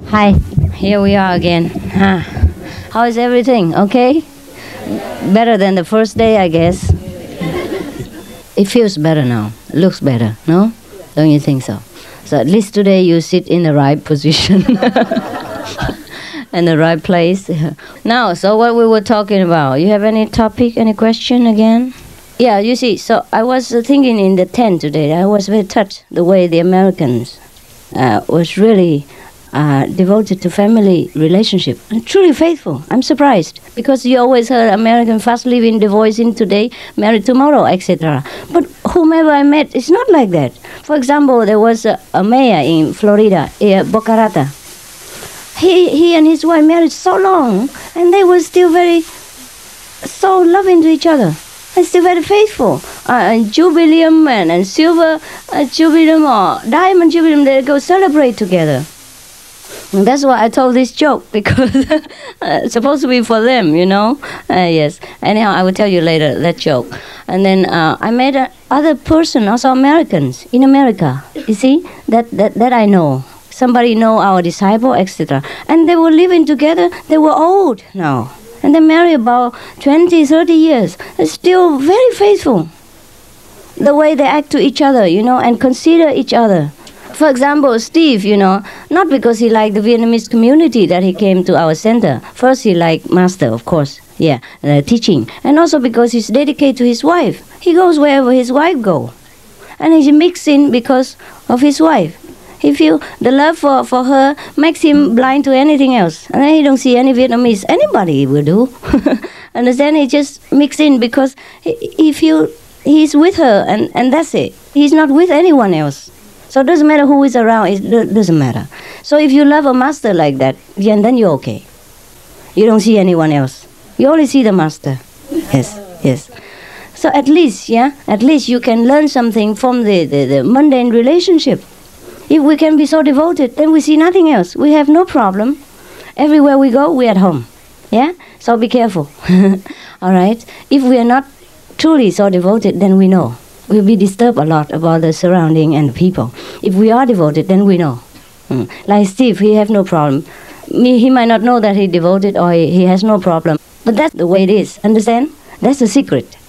Hi, here we are again. How is everything? Okay? Better than the first day, I guess. It feels better now. Looks better, no? Don't you think so? So at least today you sit in the right position. In the right place. Now, so what we were talking about, you have any topic, any question again? Yeah, you see, so I was thinking in the tent today, I was very touched the way the Americans was really devoted to family relationship and truly faithful. I'm surprised because you always heard American fast living, divorcing today, married tomorrow, etc. But whomever I met, it's not like that. For example, there was a mayor in Florida, Boca Raton. He and his wife married so long, and they were still so loving to each other, and still very faithful. And jubileum and silver jubileum or diamond jubileum, they go celebrate together. And that's why I told this joke, because it's supposed to be for them, you know. Yes. Anyhow, I will tell you later that joke. And then I met other person, also Americans in America. You see that I know. Somebody know our disciple, etc. And they were living together. They were old now. And they married about 20, 30 years. They're still very faithful. The way they act to each other, you know, and consider each other. For example, Steve, you know, not because he liked the Vietnamese community that he came to our center. First, he liked Master, of course, teaching. And also because he's dedicated to his wife. He goes wherever his wife goes. And he's mixed in because of his wife. He feels the love for her makes him blind to anything else. And then he don't see any Vietnamese. Anybody will do. Understand? He just mix in because he feels he's with her and that's it. He's not with anyone else. So it doesn't matter who is around. It doesn't matter. So if you love a master like that, then you're okay. You don't see anyone else. You only see the master. Yes. So at least you can learn something from the mundane relationship. If we can be so devoted, then we see nothing else. We have no problem. Everywhere we go, we're at home. Yeah? So be careful. All right? If we are not truly so devoted, then we know. We'll be disturbed a lot about the surrounding and the people. If we are devoted, then we know. Like Steve, he have no problem. He might not know that he devoted or he has no problem. But that's the way it is. Understand? That's the secret.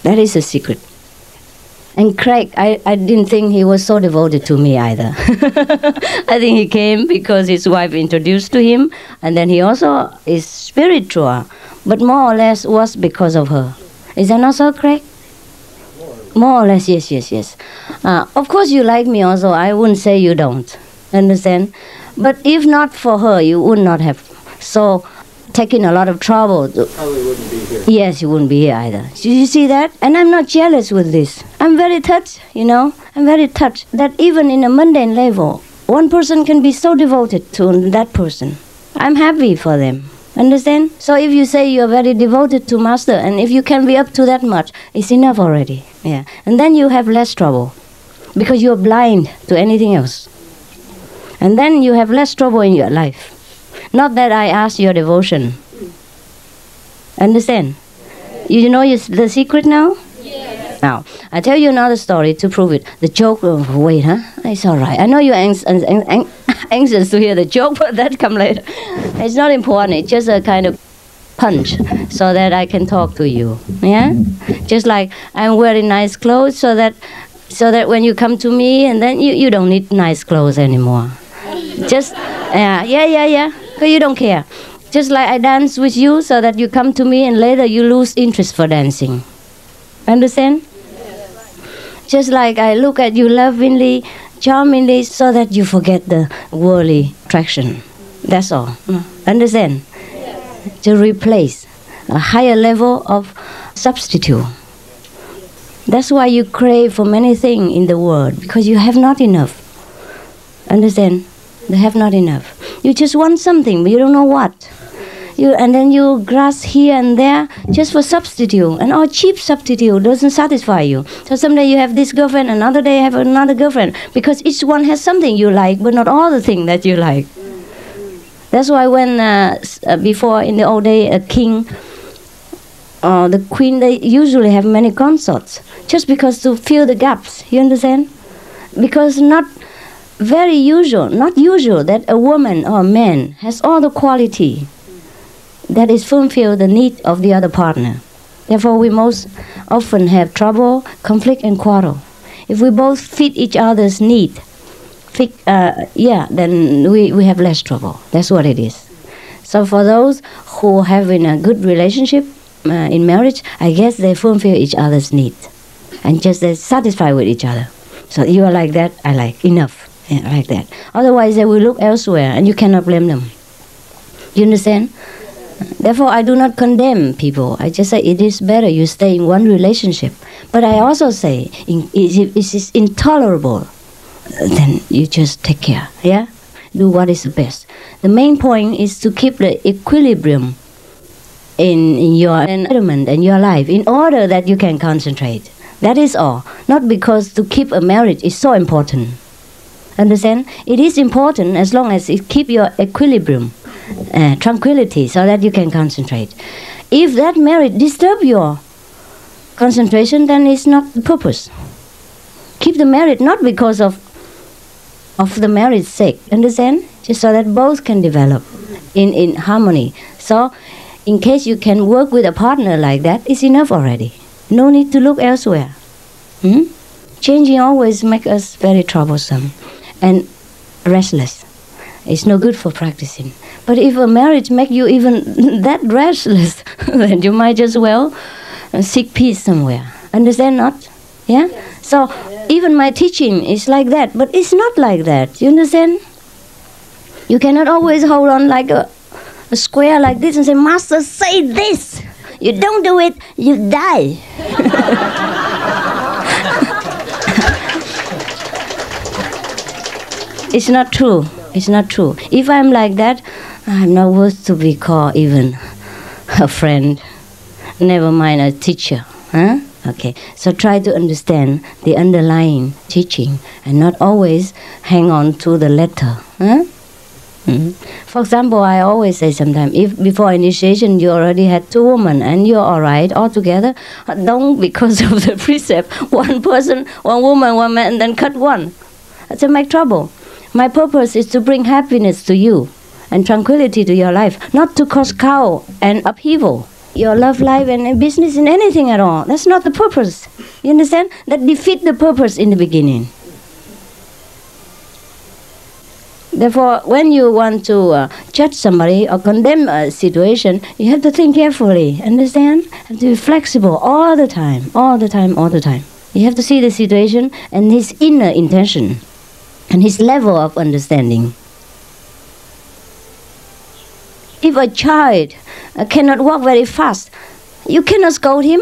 That is the secret. And Craig, I didn't think he was so devoted to me either. I think he came because his wife introduced to him, and then he also is spiritual, but more or less was because of her. Is that not so, Craig? More or less, yes. Of course you like me also, I wouldn't say you don't. Understand? But if not for her, you would not have taken a lot of trouble. Probably wouldn't be here. Yes, you wouldn't be here either. You see that? And I'm not jealous with this. I'm very touched, you know. I'm very touched that even in a mundane level, one person can be so devoted to that person. I'm happy for them. Understand? So if you say you're very devoted to Master, and if you can be up to that much, it's enough already. Yeah. And then you have less trouble, because you're blind to anything else. And then you have less trouble in your life. Not that I ask your devotion. Understand? You know the secret now? Yes. Now, I tell you another story to prove it. The joke, wait, huh? It's all right. I know you're anxious to hear the joke, but that come later. It's not important. It's just a kind of punch so that I can talk to you. Yeah? Just like I'm wearing nice clothes so that when you come to me, and then you don't need nice clothes anymore. Just, yeah. But you don't care. Just like I dance with you so that you come to me and later you lose interest for dancing. Understand? Just like I look at you lovingly, charmingly, so that you forget the worldly attraction. That's all. Understand? To replace a higher level of substitute. That's why you crave for many things in the world, because you have not enough. Understand? They have not enough. You just want something, but you don't know what. And then you grasp here and there just for substitute. And all cheap substitute doesn't satisfy you. So someday you have this girlfriend, another day you have another girlfriend. Because each one has something you like, but not all the things that you like. That's why when, before in the old day, a king the queen, they usually have many consorts, just because to fill the gaps. You understand? Because not usual that a woman or a man has all the quality that is fulfill the need of the other partner. Therefore, we most often have trouble, conflict, and quarrel. If we both fit each other's need, then we have less trouble. That's what it is. So for those who have in a good relationship in marriage, I guess they fulfill each other's need, and just they're satisfied with each other. So you are like that, I like, enough, like that. Otherwise, they will look elsewhere, and you cannot blame them. You understand? Therefore, I do not condemn people. I just say it is better you stay in one relationship. But I also say, if it is intolerable, then you just take care, yeah? Do what is the best. The main point is to keep the equilibrium in your environment and your life in order that you can concentrate. That is all. Not because to keep a marriage is so important. Understand? It is important as long as it keep your equilibrium, tranquility, so that you can concentrate. If that marriage disturb your concentration, then it's not the purpose. Keep the marriage not because of the marriage's sake, understand? Just so that both can develop in harmony. So, in case you can work with a partner like that, it's enough already. No need to look elsewhere. Changing always makes us very troublesome and restless. It's no good for practicing. But if a marriage makes you even that restless, then you might as well seek peace somewhere. Understand not? Yeah? So even my teaching is like that, but it's not like that. You understand? You cannot always hold on like a square like this and say, Master, say this. You don't do it, you die. It's not true. It's not true. If I'm like that, I'm not worth to be called even a friend. Never mind a teacher. Huh? Okay. So try to understand the underlying teaching and not always hang on to the letter. Huh? For example, I always say sometimes, if before initiation you already had 2 women and you're all right all together, don't, because of the precept, one person, one woman, one man, and then cut one. That's a make trouble. My purpose is to bring happiness to you and tranquility to your life, not to cause chaos and upheaval. Your love life and business in anything at all. That's not the purpose. You understand? That defeats the purpose in the beginning. Therefore, when you want to judge somebody or condemn a situation, you have to think carefully. Understand? You have to be flexible all the time, all the time, all the time. You have to see the situation and his inner intention and his level of understanding. If a child cannot walk very fast, you cannot scold him.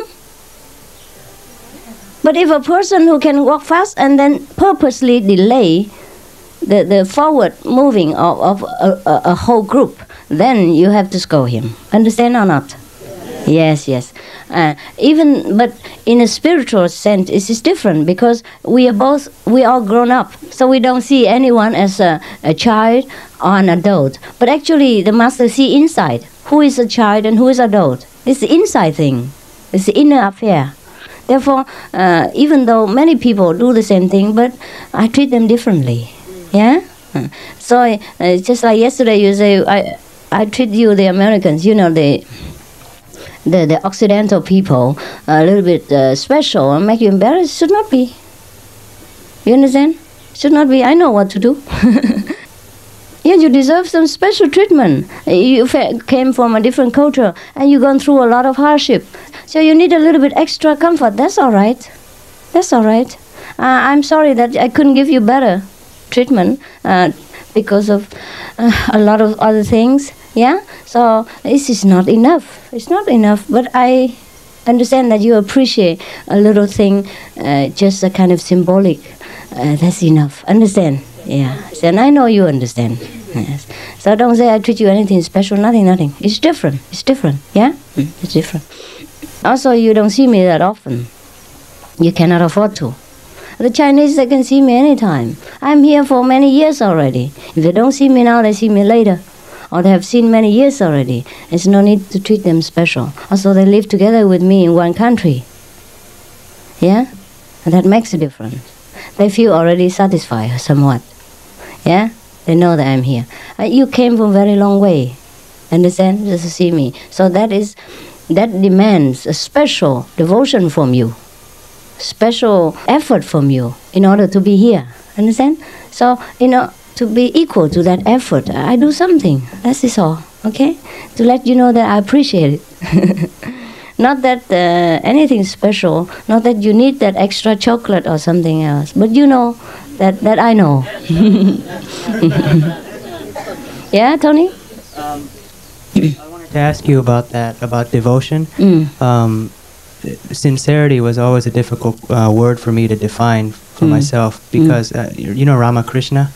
But if a person who can walk fast and then purposely delay the forward moving of a whole group, then you have to scold him. Understand or not? Yes, yes. But in a spiritual sense, it is different because we all grown up, so we don't see anyone as a child or an adult. But actually, the master see inside who is a child and who is adult. It's the inside thing. It's the inner affair. Therefore, even though many people do the same thing, but I treat them differently. Yeah. So just like yesterday, you say I treat you, the Americans, you know, the Occidental people, a little bit special and make you embarrassed. Should not be. You understand? Should not be. I know what to do. Yeah, you deserve some special treatment. You came from a different culture and you've gone through a lot of hardship. So you need a little bit extra comfort. That's all right. That's all right. I'm sorry that I couldn't give you better treatment because of a lot of other things. Yeah? So this is not enough. It's not enough. But I understand that you appreciate a little thing, just a kind of symbolic. That's enough. Understand? Yeah. And I know you understand. Yes. So don't say I treat you anything special. Nothing. It's different. It's different. Yeah? It's different. Also, you don't see me that often. You cannot afford to. The Chinese, they can see me anytime. I'm here for many years already. If they don't see me now, they see me later. or they have seen many years already. There's no need to treat them special. Also, they live together with me in one country. Yeah? And that makes a difference. They feel already satisfied somewhat. Yeah? They know that I'm here. You came from a very long way. Understand? Just to see me. So that demands a special devotion from you. Special effort from you in order to be here. Understand? So, to be equal to that effort, I do something. That is all. Okay? To let you know that I appreciate it. Not that anything special, not that you need that extra chocolate or something else, but you know that I know. Yeah, Tony? I wanted to ask you about that, about devotion. Sincerity was always a difficult word for me to define for myself, because Ramakrishna,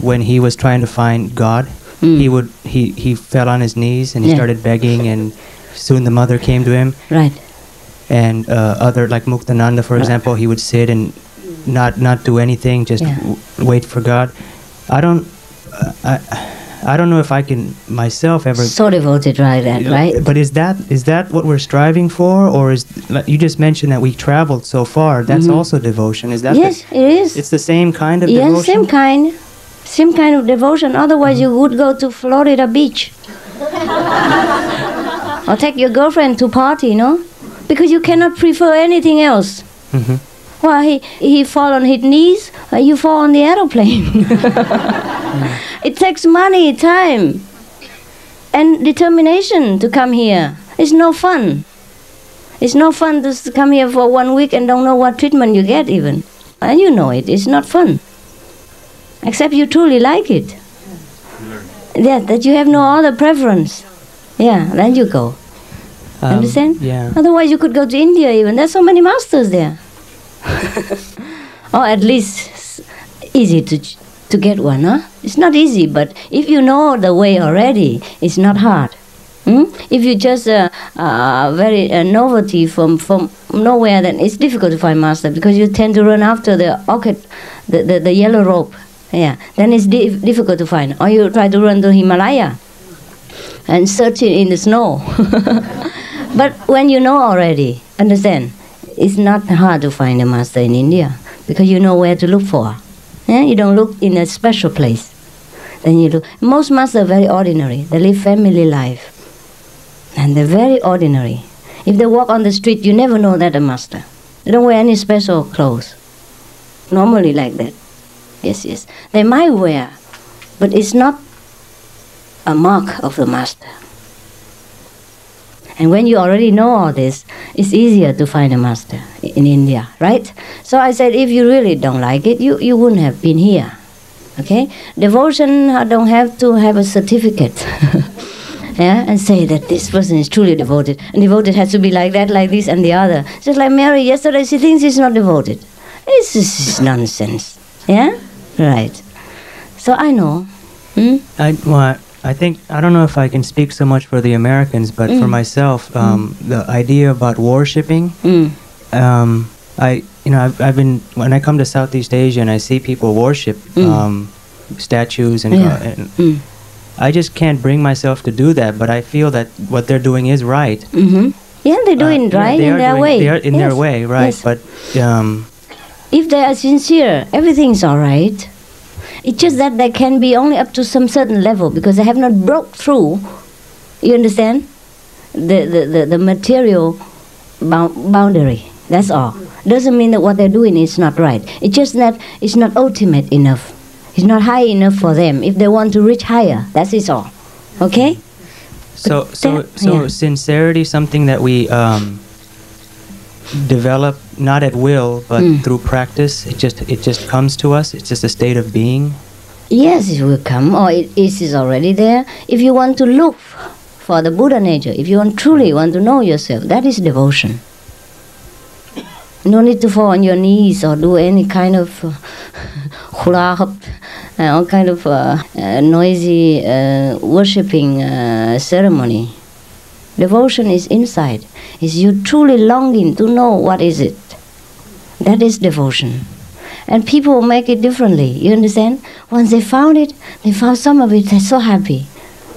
when he was trying to find God, he fell on his knees and he started begging, and soon the mother came to him. Right. And other, like Muktananda, for example, he would sit and not do anything, just wait for God. I don't know if I can myself ever. So devoted, right? But is that what we're striving for, or is, like you just mentioned that we traveled so far? That's also devotion. Is that? Yes, it is. It's the same kind of devotion. Yes, same kind of devotion. Otherwise, you would go to Florida Beach, or take your girlfriend to party, because you cannot prefer anything else. Well, he fall on his knees, you fall on the aeroplane. It takes money, time, and determination to come here. It's no fun. It's no fun to come here for 1 week and don't know what treatment you get even. And you know it. It's not fun. Except you truly like it. Yeah, that you have no other preference. Yeah, then you go. Understand? Yeah. Otherwise you could go to India even. There's so many masters there. Or at least easy to get one, huh? It's not easy, but if you know the way already, it's not hard. If you just very novelty from nowhere, then it's difficult to find master, because you tend to run after the orchid, the yellow rope. Yeah, then it's difficult to find. Or you try to run to Himalaya and search it in the snow. But when you know already, understand, it's not hard to find a master in India, because you know where to look for. Yeah? You don't look in a special place. Then you look. Most masters are very ordinary. They live family life. And they're very ordinary. If they walk on the street, you never know that a master. They don't wear any special clothes. Normally like that. Yes. They might wear, but it's not a mark of the master. And when you already know all this, it's easier to find a master in India, right? So I said, if you really don't like it, you wouldn't have been here. Okay? Devotion, I don't have to have a certificate. Yeah, and say that this person is truly devoted. And devoted has to be like that, like this, and the other. Just like Mary yesterday, she thinks she's not devoted. This is nonsense. Yeah? Right. So I know. I think, I don't know if I can speak so much for the Americans, but for myself, the idea about worshipping, I've been, when I come to Southeast Asia and I see people worship statues and I just can't bring myself to do that, but I feel that what they're doing is right. Yeah, they're doing right in their way. They are in their way, right? Yes. But if they are sincere, everything's all right. It's just that they can be only up to some certain level, because they have not broke through, you understand, the material boundary. That's all. Doesn't mean that what they're doing is not right. It's just that it's not ultimate enough. It's not high enough for them. If they want to reach higher, that is all. Okay? So sincerity, something that we develop not at will, but through practice. It just comes to us. It's just a state of being. Yes, it will come, or it is already there. If you want to look for the Buddha nature, if you truly want to know yourself, that is devotion. No need to fall on your knees or do any kind of hula hoop, all kind of noisy worshipping ceremony. Devotion is inside. Is you truly longing to know what is it. That is devotion. And people make it differently. You understand? Once they found it, they found some of it, they're so happy.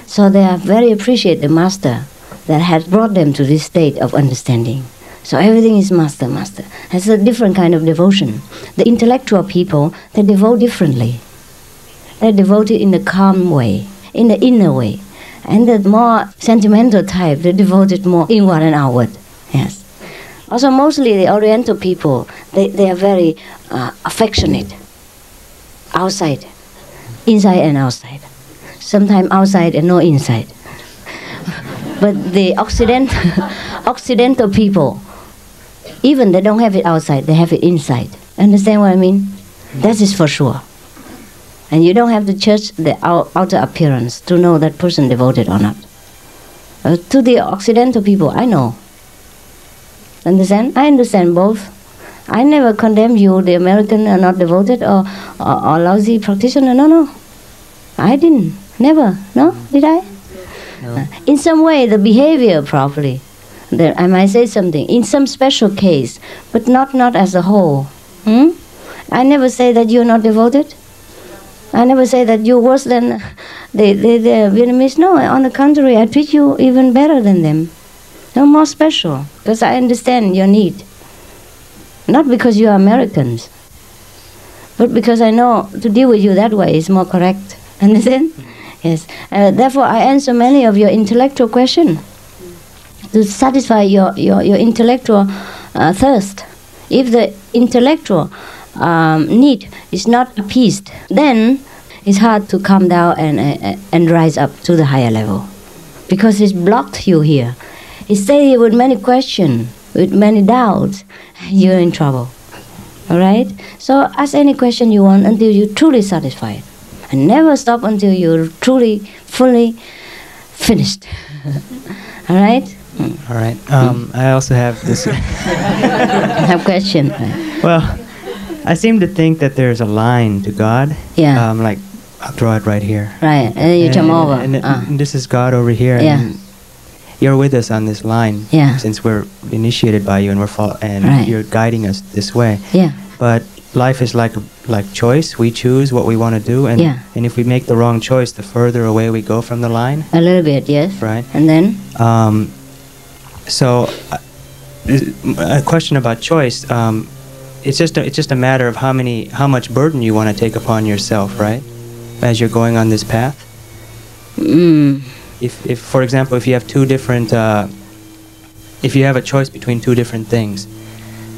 So they are very appreciate the master that has brought them to this state of understanding. So everything is master, master. It's a different kind of devotion. The intellectual people, they devote differently. They devote it in a calm way, in the inner way. And the more sentimental type, they devote it more inward and outward. Yes. Also, mostly the Oriental people, they are very affectionate. Outside, inside and outside. Sometimes outside and no inside. But the Occidental people, even they don't have it outside, they have it inside. Understand what I mean? That is for sure. And you don't have to judge the outer appearance to know that person devoted or not. To the Occidental people, I know. Understand? I understand both. I never condemn you, the American are not devoted or lousy practitioner. No. I didn't. Never. No? Did I? No. In some way, the behavior properly. I might say something. In some special case, but not as a whole. I never say that you're not devoted. I never say that you're worse than the Vietnamese. No, on the contrary, I treat you even better than them. No more special, because I understand your need. Not because you are Americans, but because I know to deal with you that way is more correct. Understand? Yes. Therefore, I answer many of your intellectual questions to satisfy your intellectual thirst. If the intellectual need is not appeased, then it's hard to come down and rise up to the higher level, because it's blocked you here. It stay here with many questions, with many doubts. You're in trouble. All right? So ask any question you want until you're truly satisfied. And never stop until you're truly, fully finished. All right? All right. I also have this. I have a question. Well, I seem to think that there's a line to God. Yeah. Like, I'll draw it right here. Right. And then you jump over. And this is God over here. Yeah. And you're with us on this line. Yeah. Since we're initiated by you and Right. you're guiding us this way. Yeah. But life is like choice. We choose what we want to do, and if we make the wrong choice, the further away we go from the line. A little bit, yes. Right. And then? So, a question about choice. It's just a matter of how much burden you want to take upon yourself, right? As you're going on this path. If for example, if you have two different, if you have a choice between two different things,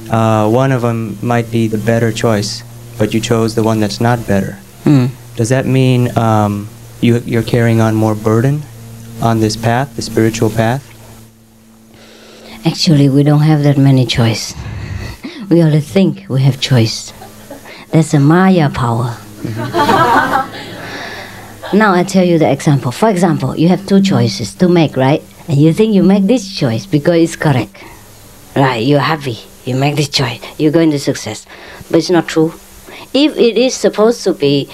one of them might be the better choice, but you chose the one that's not better. Does that mean you're carrying on more burden on this path, the spiritual path? Actually, we don't have that many choice. We only think we have choice. That's a Maya power. Now I tell you the example. For example, you have two choices to make, right? And you think you make this choice because it's correct. Right, you're happy. You make this choice. You're going to success. But it's not true. If it is supposed to be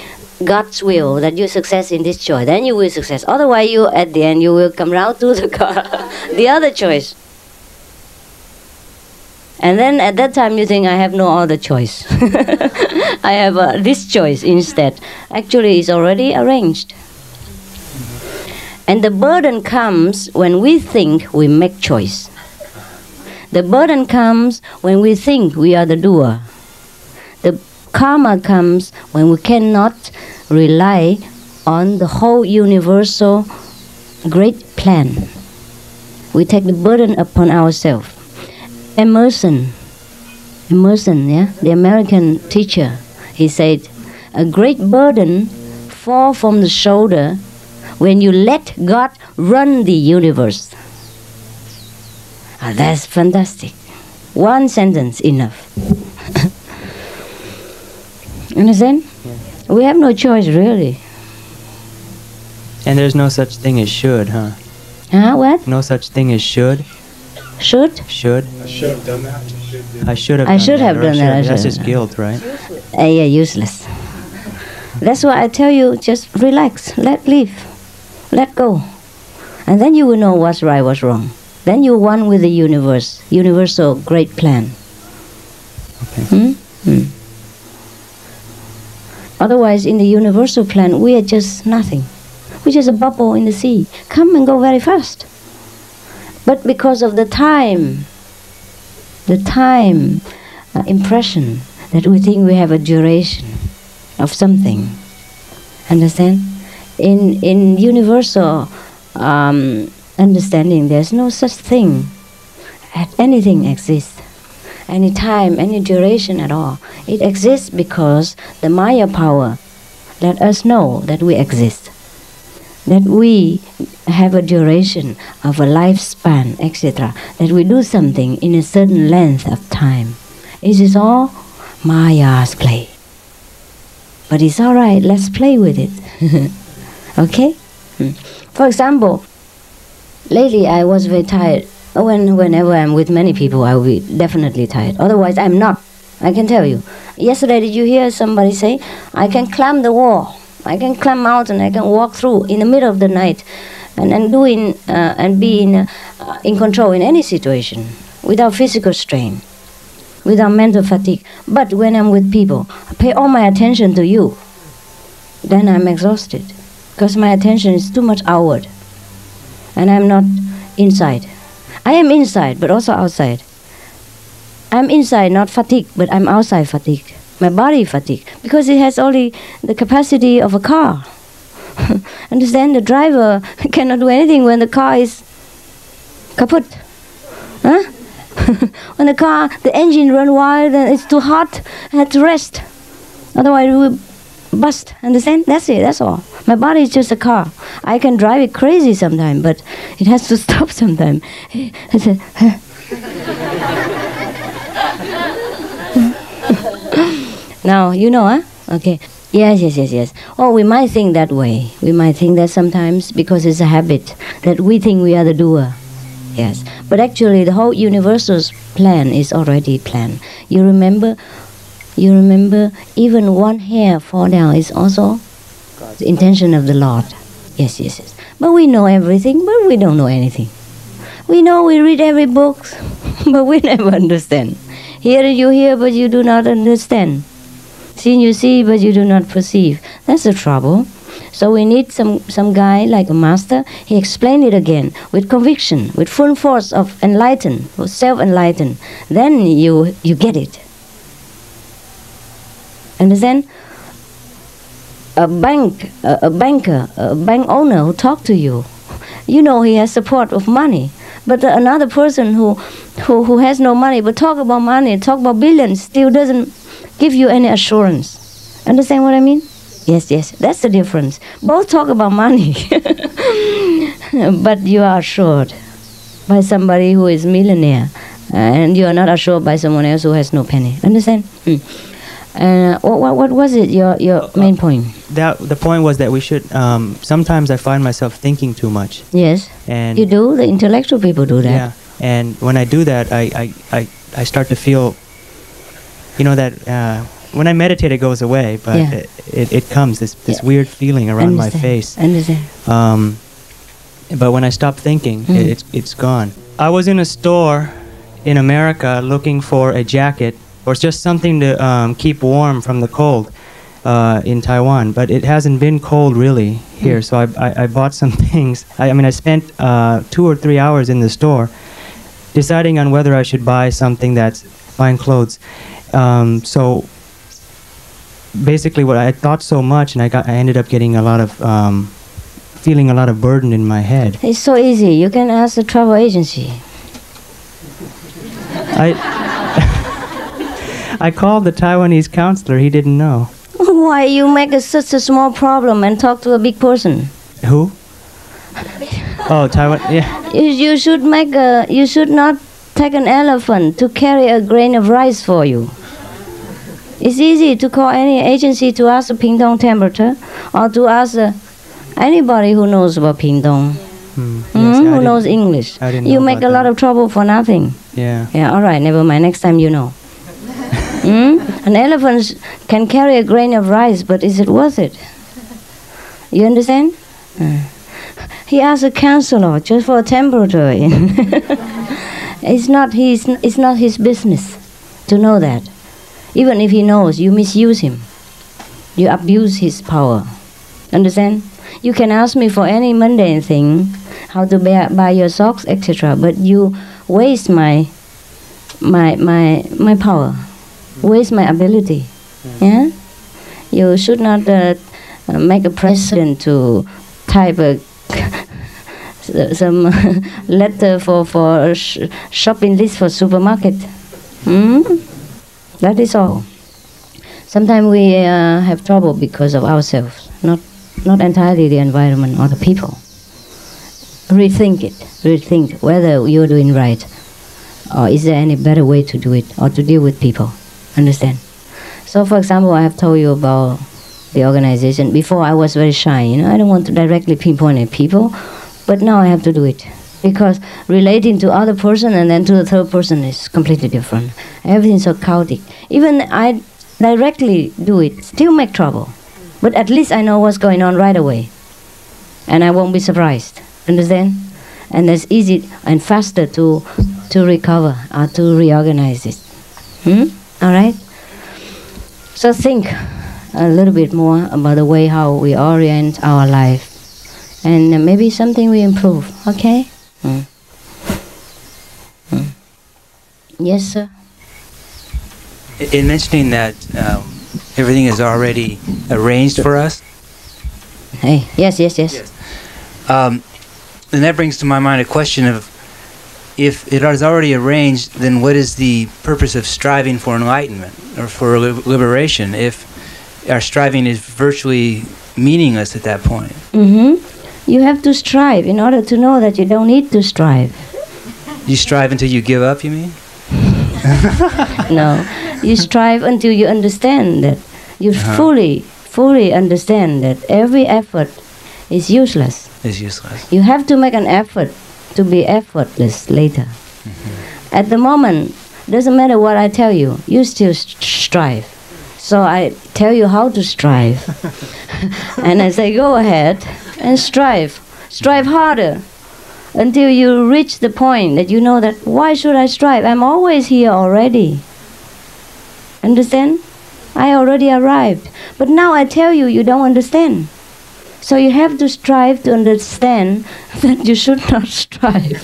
God's will that you success in this choice, then you will success. Otherwise, you at the end, you will come round to the other choice. And then at that time you think, I have no other choice. I have this choice instead. Actually, it's already arranged. And the burden comes when we think we make choice. The burden comes when we think we are the doer. The karma comes when we cannot rely on the whole universal great plan. We take the burden upon ourselves. Emerson, yeah, the American teacher, he said, a great burden falls from the shoulder when you let God run the universe. That's fantastic. One sentence enough. Understand? Yeah. We have no choice, really. And there's no such thing as should, huh? Huh? What? No such thing as should. Should? Should. I should have done that. I should have. I should have done that. That's just guilt, right? Yeah, useless. That's why I tell you, just relax, let live, let go, and then you will know what's right, what's wrong. Then you're one with the universe, universal great plan. Okay. Otherwise, in the universal plan, we are just nothing. We're just a bubble in the sea. Come and go very fast. But because of the time impression, that we think we have a duration of something. Understand? In universal understanding, there's no such thing. Anything exists. Any time, any duration at all. It exists because the Maya power let us know that we exist. That we have a duration of a lifespan, etc. That we do something in a certain length of time. It is all Maya's play. But it's all right, let's play with it. Okay? For example, lately I was very tired. Whenever I'm with many people, I will be definitely tired. Otherwise, I'm not. I can tell you. Yesterday, did you hear somebody say, I can climb the wall, I can climb mountain, I can walk through in the middle of the night and be in control in any situation without physical strain, without mental fatigue. But when I'm with people, I pay all my attention to you, then I'm exhausted because my attention is too much outward and I'm not inside. I am inside, but also outside. I'm inside, not fatigued, but I'm outside fatigued. My body fatigued, because it has only the capacity of a car. Understand? The driver cannot do anything when the car is kaput. Huh? When the engine runs wild and it's too hot, I have to rest. Otherwise it will bust. Understand? That's it, that's all. My body is just a car. I can drive it crazy sometimes, but it has to stop sometimes. Now, you know, huh? Okay. Yes. Oh, we might think that way. We might think that sometimes because it's a habit that we think we are the doer. Yes. But actually, the whole universal's plan is already planned. You remember, even one hair fall down is also the intention of the Lord. Yes. But we know everything, but we don't know anything. We know, we read every book, but we never understand. Hear you hear, but you do not understand. See you see, but you do not perceive. That's the trouble. So we need some guy like a master. He explained it again with conviction, with full force of enlighten, or self-enlighten. Then you get it. Understand? A bank owner who talk to you, you know he has support of money. But another person who has no money, but talk about money, talk about billions, still doesn't give you any assurance. Understand what I mean? Yes, that's the difference. Both talk about money, but you are assured by somebody who is millionaire, and you are not assured by someone else who has no penny. Understand? What was it? Your main point? The point was that we should. Sometimes I find myself thinking too much. Yes, and you do. The intellectual people do that. Yeah, and when I do that, I start to feel. You know that when I meditate, it goes away, but it comes this weird feeling around my face. Understand. But when I stop thinking, it's gone. I was in a store in America looking for a jacket or just something to keep warm from the cold in Taiwan, but it hasn't been cold really here. So I bought some things. I spent 2 or 3 hours in the store deciding on whether I should buy something that's fine clothes. So basically, what I thought so much, and I ended up getting a lot of feeling a lot of burden in my head. It's so easy. You can ask the travel agency. I called the Taiwanese counselor. He didn't know. Why you make such a small problem and talk to a big person? Who? Oh, Taiwan. Yeah. You should not take an elephant to carry a grain of rice for you. It's easy to call any agency to ask the Pingdong temperature, or to ask anybody who knows about Pingdong, who knows English. You make a lot of trouble for nothing. Yeah. Yeah. All right. Never mind. Next time you know. An elephant can carry a grain of rice, but is it worth it? You understand? He asked a counselor just for a temperature. It's not his business to know that. Even if he knows, you misuse him. You abuse his power. Understand? You can ask me for any mundane thing, how to buy your socks, etc. But you waste my power, waste my ability. Yeah. You should not make a president to type some letter for a shopping list for supermarket. That is all. Sometimes we have trouble because of ourselves, not entirely the environment or the people. Rethink it. Rethink whether you're doing right, or is there any better way to do it, or to deal with people. Understand? So, for example, I have told you about the organization. Before, I was very shy. I don't want to directly pinpoint at people, but now I have to do it, because relating to other person and then to the third person is completely different. Everything's so chaotic. Even I directly do it, still make trouble. But at least I know what's going on right away, and I won't be surprised. Understand? And it's easy and faster to recover or to reorganize it. All right? So think a little bit more about the way how we orient our life, and maybe something we improve. Okay? Yes, sir. In mentioning that everything is already arranged for us. Hey, yes. And that brings to my mind a question of, if it is already arranged, then what is the purpose of striving for enlightenment or for liberation if our striving is virtually meaningless at that point? You have to strive in order to know that you don't need to strive. You strive until you give up, you mean? No, you strive until you understand that you fully understand that every effort is useless. Is useless. You have to make an effort to be effortless later. At the moment, doesn't matter what I tell you, you still strive. So I tell you how to strive. And I say, go ahead and strive. Strive harder until you reach the point that you know that, why should I strive? I'm always here already. Understand? I already arrived. But now I tell you, you don't understand. So you have to strive to understand that you should not strive.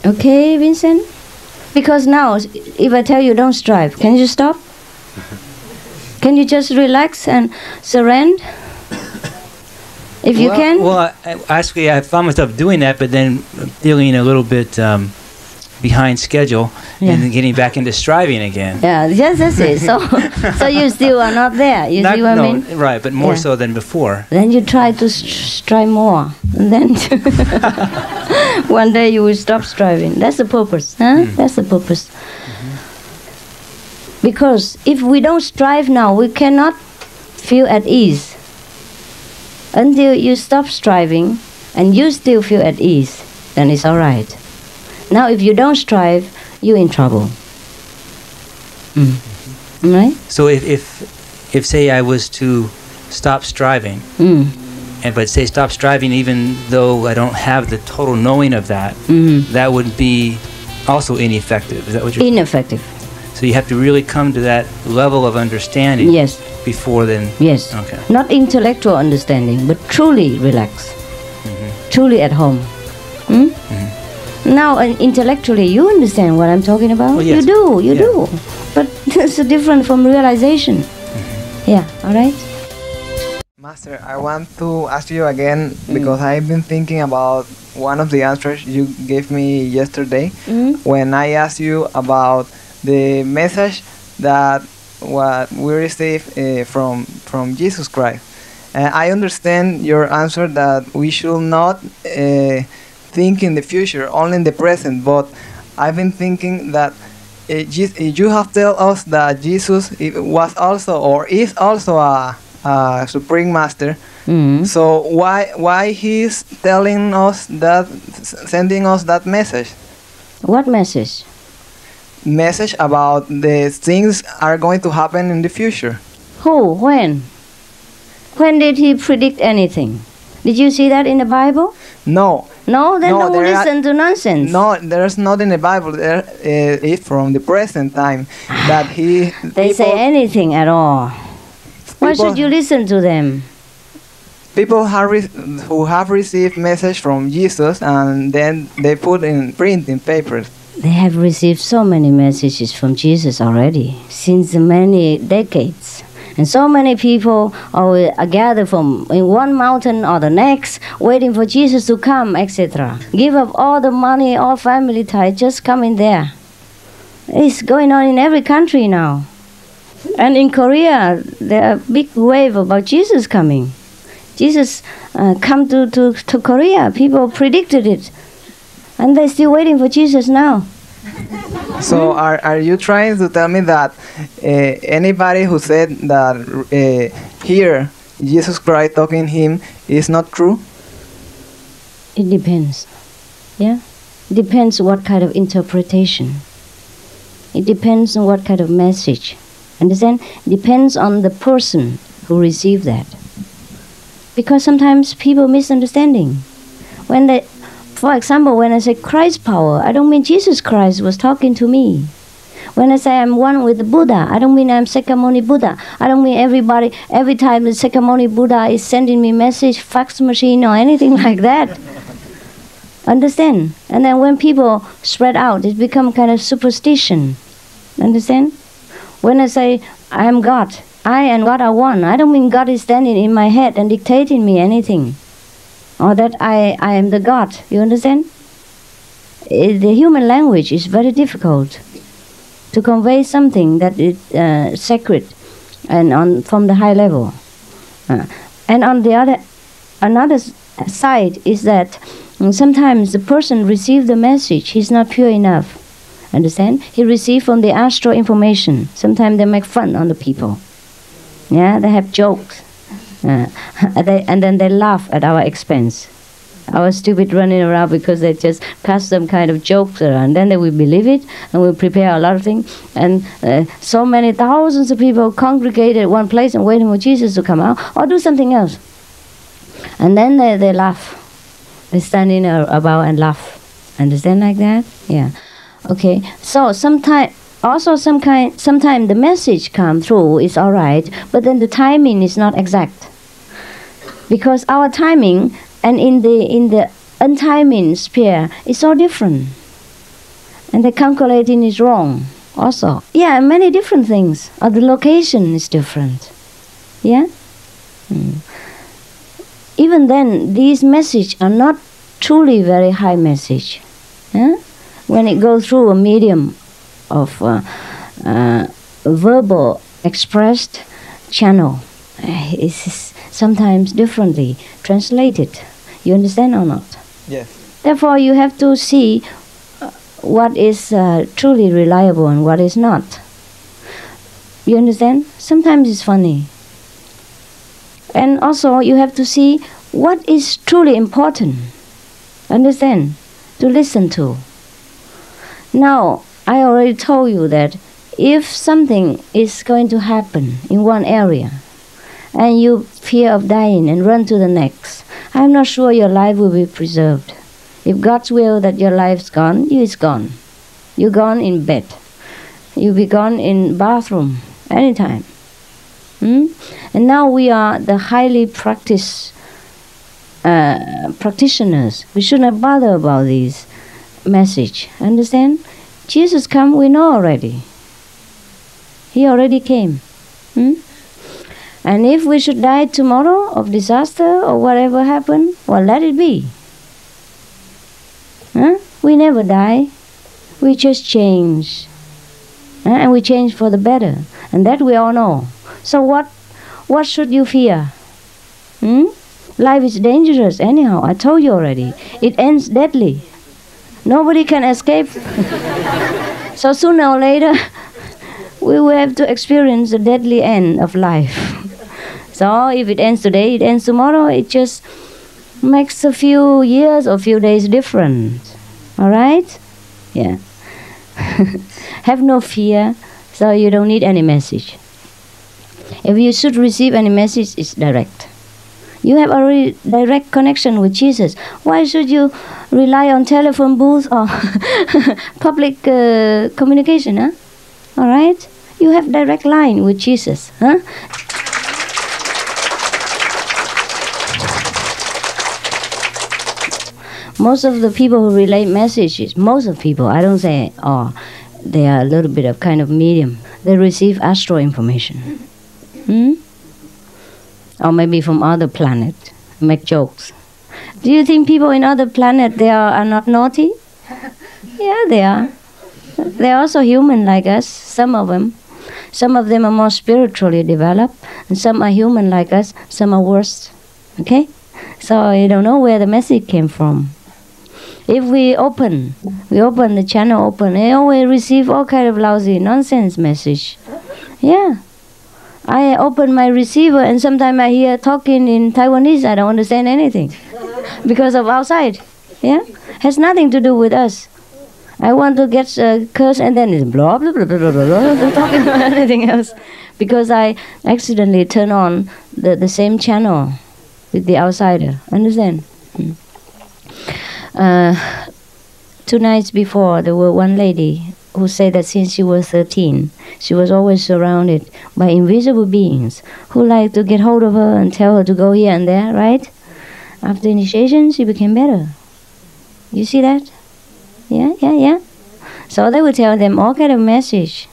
Okay, Vincent? Because now, if I tell you don't strive, can you stop? Can you just relax and surrender? If you can? Well, I found myself doing that, but then feeling a little bit behind schedule, and then getting back into striving again. Yeah, yes, that's it. So you still are not there. You see what I mean? Right, but more so than before. Then you try to strive more, and then one day you will stop striving. That's the purpose, huh? That's the purpose. Because if we don't strive now, we cannot feel at ease. Until you stop striving and you still feel at ease, then it's all right. Now if you don't strive, you're in trouble. Right? So if say I was to stop striving, but say stop striving even though I don't have the total knowing of that, that would be also ineffective. Is that what you're saying? Ineffective. So you have to really come to that level of understanding. Yes. Before then. Yes. Okay. Not intellectual understanding, but truly relaxed. Truly at home. Now, intellectually, you understand what I'm talking about? Well, yes. You do. But it's different from realization. Yeah, all right? Master, I want to ask you again, because I've been thinking about one of the answers you gave me yesterday when I asked you about the message that what we receive from Jesus Christ. I understand your answer that we should not think in the future, only in the present, but I've been thinking that you have told us that Jesus was also or is also a Supreme Master. So why he's telling us that, sending us that message? What message? Message about the things are going to happen in the future. Who? When? When did he predict anything? Did you see that in the Bible? No. No, then No, don't there are- listen to nonsense. No, there's not in the Bible. There is from the present time that he. They say anything at all. Why should you listen to them? People who have received message from Jesus and then they put in print in papers. They have received so many messages from Jesus already, since many decades. And so many people are gathered from in one mountain or the next, waiting for Jesus to come, etc. Give up all the money, all family ties, just come in there. It's going on in every country now. And in Korea, there are big wave about Jesus coming. Jesus come to Korea. People predicted it. And they're still waiting for Jesus now. So are you trying to tell me that anybody who said that here Jesus Christ talking him is not true? It depends. Yeah? It depends what kind of interpretation. It depends on what kind of message. Understand? It depends on the person who received that. Because sometimes people misunderstanding. When they, for example, when I say Christ power, I don't mean Jesus Christ was talking to me. When I say I'm one with the Buddha, I don't mean I'm Sakyamuni Buddha. I don't mean everybody, every time the Sakyamuni Buddha is sending me message, fax machine or anything like that. Understand? And then when people spread out, it become kind of superstition. Understand? When I say I am God, I and God are one, I don't mean God is standing in my head and dictating me anything. Or that I am the God. You understand? The human language is very difficult to convey something that is sacred and from the high level. And on the another side is that sometimes the person receives the message, he's not pure enough. Understand? He received from the astral information. Sometimes they make fun on the people. Yeah, they have jokes. And then they laugh at our expense. Our stupid running around because they just pass some kind of jokes around. Then they will believe it and will prepare a lot of things. And so many thousands of people congregated at one place and waiting for Jesus to come out or do something else. And then they laugh. They stand in about and laugh. Understand like that? Yeah. Okay. So sometimes the message come through is all right, but then the timing is not exact. Because our timing and in the untiming sphere is so different. And the calculating is wrong also. Yeah, many different things. Or the location is different. Yeah? Even then, these messages are not truly very high message. Yeah? When it goes through a medium of verbal expressed channel, it's sometimes differently translated. You understand or not? Yes. Therefore, you have to see what is truly reliable and what is not. You understand? Sometimes it's funny. And also, you have to see what is truly important. Understand? To listen to. Now, I already told you that if something is going to happen in one area, and you fear of dying and run to the next, I'm not sure your life will be preserved. If God's will that your life's gone, it's gone. You're gone in bed. You'll be gone in bathroom anytime. And now we are the highly practiced practitioners. We should not bother about this message. Understand? Jesus come, we know already. He already came. And if we should die tomorrow of disaster or whatever happened, well, let it be. We never die. We just change. And we change for the better. And that we all know. So what should you fear? Life is dangerous anyhow. I told you already. It ends deadly. Nobody can escape. So sooner or later, we will have to experience the deadly end of life. So if it ends today, it ends tomorrow. It just makes a few years or few days different. All right? Yeah. Have no fear, so you don't need any message. If you should receive any message, it's direct. You have already direct connection with Jesus. Why should you rely on telephone booth or public communication? Huh? All right? You have direct line with Jesus. Huh? Most of the people who relay messages, most of people, I don't say, oh, they are a little bit of kind of medium. They receive astral information. Or maybe from other planet, make jokes. Do you think people in other planet, they are not naughty? Yeah, they are. They're also human like us, some of them. Some of them are more spiritually developed, and some are human like us, some are worse. Okay? So you don't know where the message came from. If we open the channel open, they always receive all kind of lousy nonsense message. Yeah. I open my receiver and sometimes I hear talking in Taiwanese, I don't understand anything. Because of outside. Yeah? Has nothing to do with us. I want to get a curse and then it's blah blah blah blah blah blah, talking about anything else. Because I accidentally turn on the same channel with the outsider. Understand? 2 nights before, there were one lady who said that since she was 13, she was always surrounded by invisible beings who like to get hold of her and tell her to go here and there, right? After initiation, she became better. You see that? Yeah. So they would tell them all kind of message,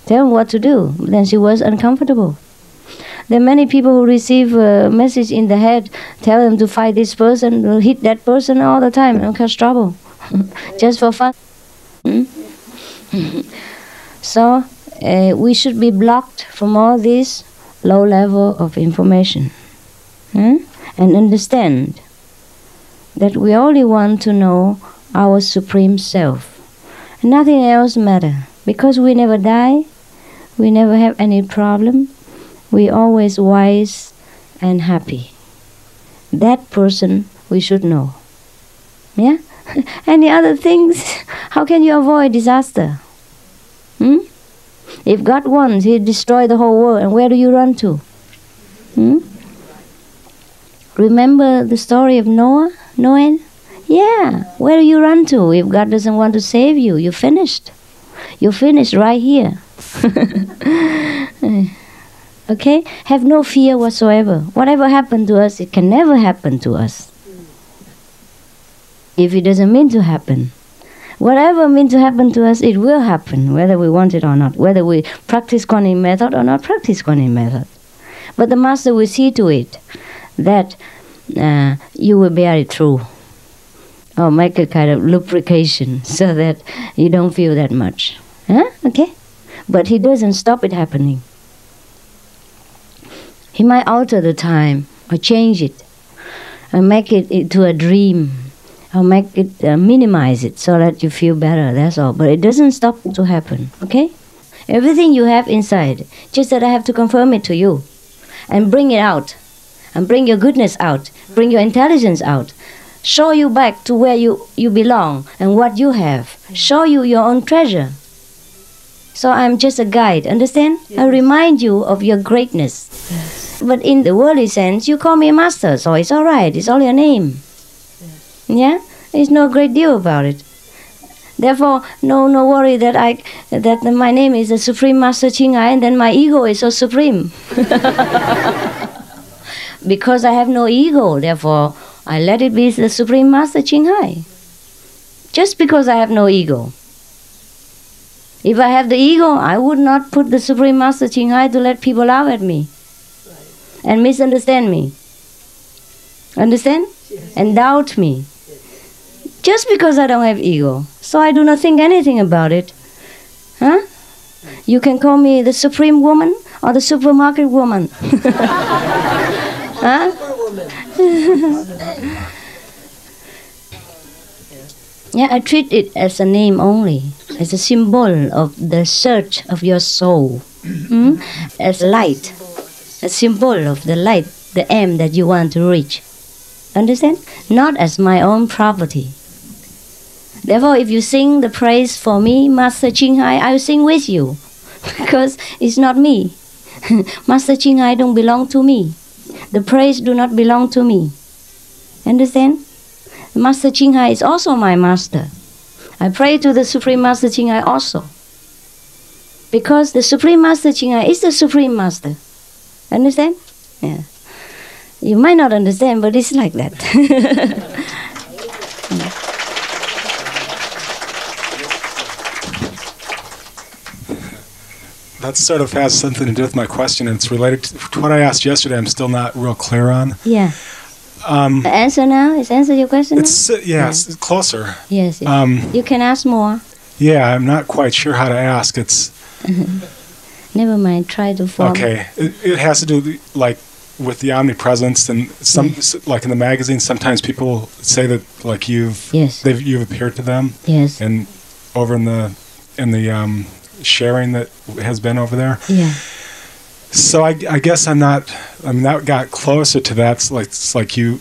tell them what to do. Then she was uncomfortable. There are many people who receive a message in the head, tell them to fight this person, hit that person all the time, and cause trouble, just for fun. So we should be blocked from all this low level of information, and understand that we only want to know our Supreme Self. Nothing else matters, because we never die, we never have any problem, we always wise and happy. That person we should know. Yeah? Any other things, how can you avoid disaster? If God wants, He'll destroy the whole world, and where do you run to? Remember the story of Noah? Yeah, where do you run to? If God doesn't want to save you, you're finished. You're finished right here. Okay? Have no fear whatsoever. Whatever happened to us, it can never happen to us. If it doesn't mean to happen. Whatever means to happen to us, it will happen, whether we want it or not, whether we practice Kuan method or not practice Kuan method. But the Master will see to it that you will bear it through, or make a kind of lubrication so that you don't feel that much. Okay? But He doesn't stop it happening. He might alter the time, or change it, or make it into a dream, or make it, minimize it so that you feel better, that's all. But it doesn't stop to happen, okay? Everything you have inside, just that I have to confirm it to you, and bring it out, and bring your goodness out, bring your intelligence out, show you back to where you belong, and what you have, show you your own treasure. So I'm just a guide, understand? Yes. I remind you of your greatness. Yes. But in the worldly sense, you call me a master, so it's all right. It's only a name. Yes. Yeah? There's no great deal about it. Therefore, no worry that my name is the Supreme Master Ching Hai, and then my ego is so supreme. Because I have no ego, therefore I let it be the Supreme Master Ching Hai. Just because I have no ego. If I have the ego, I would not put the Supreme Master Ching Hai to let people laugh at me and misunderstand me. Understand? Yes. And doubt me. Yes. Just because I don't have ego. So I do not think anything about it. Huh? You can call me the Supreme Woman or the Supermarket Woman. Huh? Yeah, I treat it as a name only, as a symbol of the search of your soul, as light, a symbol of the light, the aim that you want to reach. Understand? Not as my own property. Therefore, if you sing the praise for me, Master Ching Hai, I will sing with you, because it's not me. Master Ching Hai don't belong to me. The praise do not belong to me. Understand? Master Ching Hai is also my master. I pray to the Supreme Master Ching Hai also. Because the Supreme Master Ching Hai is the Supreme Master. Understand? Yeah. You might not understand, but it's like that. That sort of has something to do with my question, and it's related to what I asked yesterday. I'm still not real clear on. Yeah. The answer now? Is answer your question it's, now? It's closer. Yes. You can ask more. Yeah, I'm not quite sure how to ask. It's... Never mind, try to form. Okay. It has to do, like, with the omnipresence, and some, like in the magazine, sometimes people say that, like, you've appeared to them. Yes. And over in the sharing that has been over there. Yeah. So I guess I'm not. I mean, that got closer to that. It's like you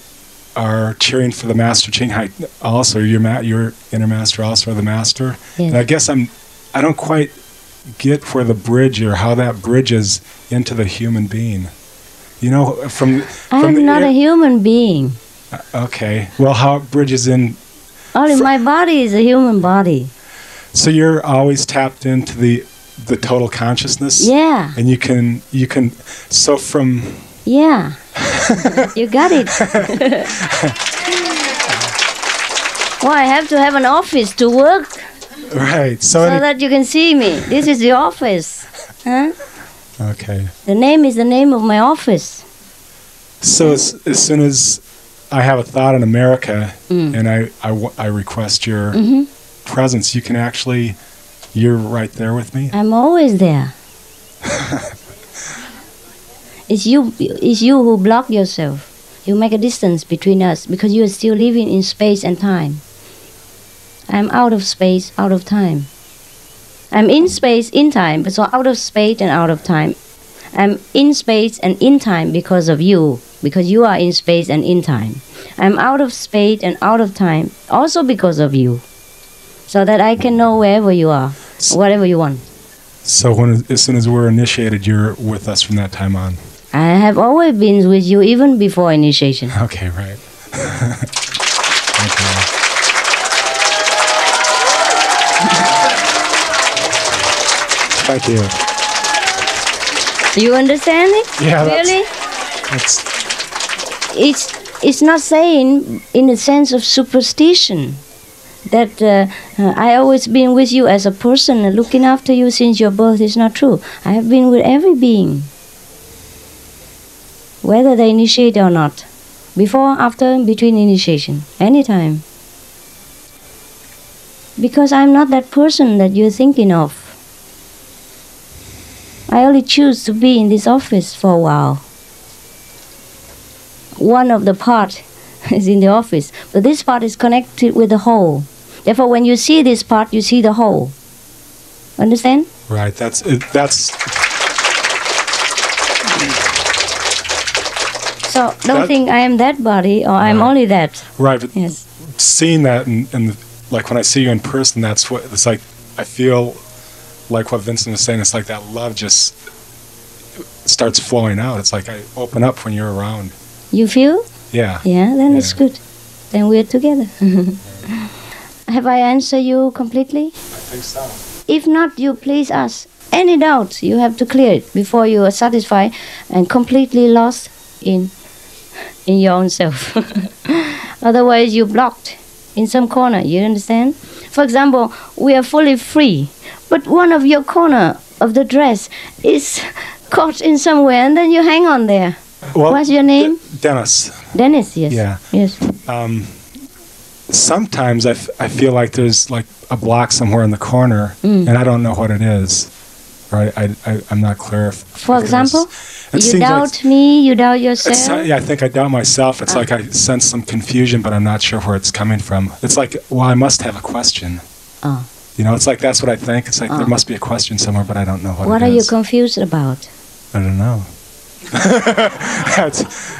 are cheering for the Master Ching Hai also. Your inner master also, or the master. Yes. And I guess I don't quite get where the bridge, or how that bridges into the human being. You know, I'm not a human being. Okay. Well, how it bridges in. Only my body is a human body. So you're always tapped into the total consciousness? Yeah. And you can so from... Yeah. You got it. Well, I have to have an office to work. Right. So that you can see me. This is the office. Huh? Okay. The name is the name of my office. So as soon as I have a thought in America, and I request your presence, you can actually... You're right there with me? I'm always there. It's you who block yourself. You make a distance between us because you are still living in space and time. I'm out of space, out of time. I'm in space, in time, but so out of space and out of time. I'm in space and in time because of you, because you are in space and in time. I'm out of space and out of time also because of you, so that I can know wherever you are, whatever you want. So as soon as we're initiated, you're with us from that time on? I have always been with you even before initiation. Okay, right. Okay. Thank you. You understand it? Yeah. Really? It's not saying in the sense of superstition that I always been with you as a person and looking after you since your birth is not true. I have been with every being, whether they initiate or not, before, after, between initiation, anytime. Because I'm not that person that you're thinking of. I only choose to be in this office for a while. One of the part is in the office, but this part is connected with the whole. Therefore, when you see this part, you see the whole. Understand? Right. That's. So don't think I am that body or I'm only that. Right. But yes. Seeing that and like when I see you in person, that's what it's like. I feel like what Vincent was saying. It's like that love just starts flowing out. It's like I open up when you're around. You feel? Yeah. Yeah. Then it's good. Then we're together. Have I answered you completely? I think so. If not, you please ask. Any doubt, you have to clear it before you are satisfied and completely lost in your own self. Otherwise, you're blocked in some corner. You understand? For example, we are fully free, but one of your corner of the dress is caught in somewhere, and then you hang on there. Well, what's your name? Dennis. Dennis, yes. Yeah. Yes. Sometimes I feel like there's like a block somewhere in the corner, and I don't know what it is. Right? I'm not clear. For example, you doubt me, you doubt yourself? Yeah, I think I doubt myself. It's like I sense some confusion, but I'm not sure where it's coming from. It's like, well, I must have a question. Oh. You know, it's like that's what I think. It's like there must be a question somewhere, but I don't know what it is. What are you confused about? I don't know.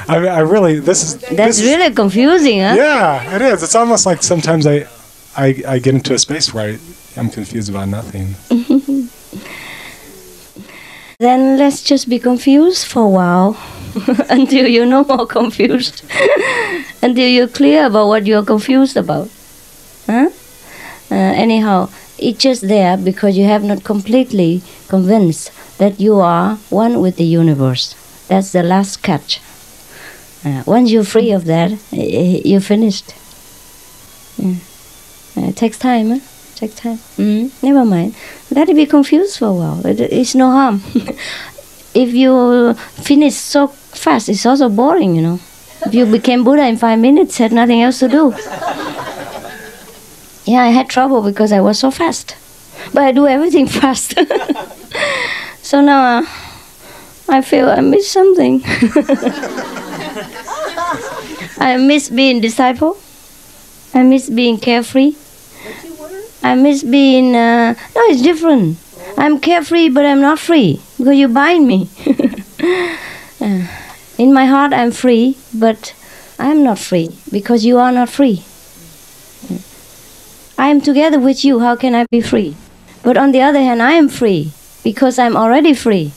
I really, That's really confusing, huh? Yeah, it is. It's almost like sometimes I get into a space where I'm confused about nothing. Then let's just be confused for a while until you're no more confused, until you're clear about what you're confused about. Huh? Anyhow, it's just there because you have not completely convinced that you are one with the universe. That's the last catch. Once you're free of that, you're finished. It takes time, huh? Takes time. Never mind. Let it be confused for a while. It's no harm. If you finish so fast, it's also boring, you know. If you became Buddha in 5 minutes, had nothing else to do. Yeah, I had trouble because I was so fast. But I do everything fast. So now I feel I miss something. I miss being disciple. I miss being carefree. I miss being... no, it's different. I'm carefree, but I'm not free. Because you bind me. In my heart, I'm free, but I'm not free. Because you are not free. I am together with you. How can I be free? But on the other hand, I am free. Because I'm already free.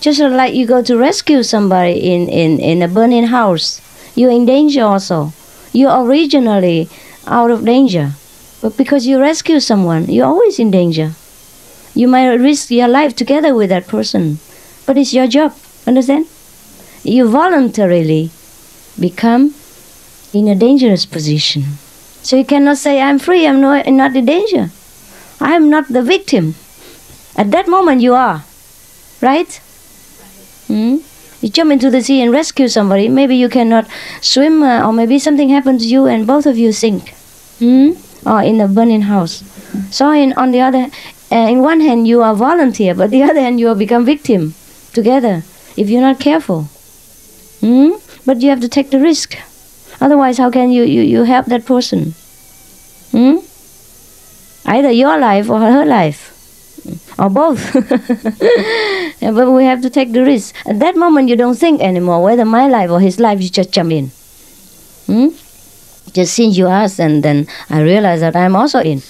Just like you go to rescue somebody in a burning house. You're in danger also. You're originally out of danger. But because you rescue someone, you're always in danger. You might risk your life together with that person. But it's your job. Understand? You voluntarily become in a dangerous position. So you cannot say, I'm free, I'm not in danger. I am not the victim. At that moment you are. Right? You jump into the sea and rescue somebody. Maybe you cannot swim, or maybe something happens to you and both of you sink. Or in a burning house. So on the other, in one hand you are volunteer, but the other hand you will become victim together if you're not careful. But you have to take the risk. Otherwise, how can you help that person? Either your life or her life. Or both. Yeah, but we have to take the risk. At that moment you don't think anymore whether my life or his life, you just jump in. Just since you asked, and then I realize that I'm also in.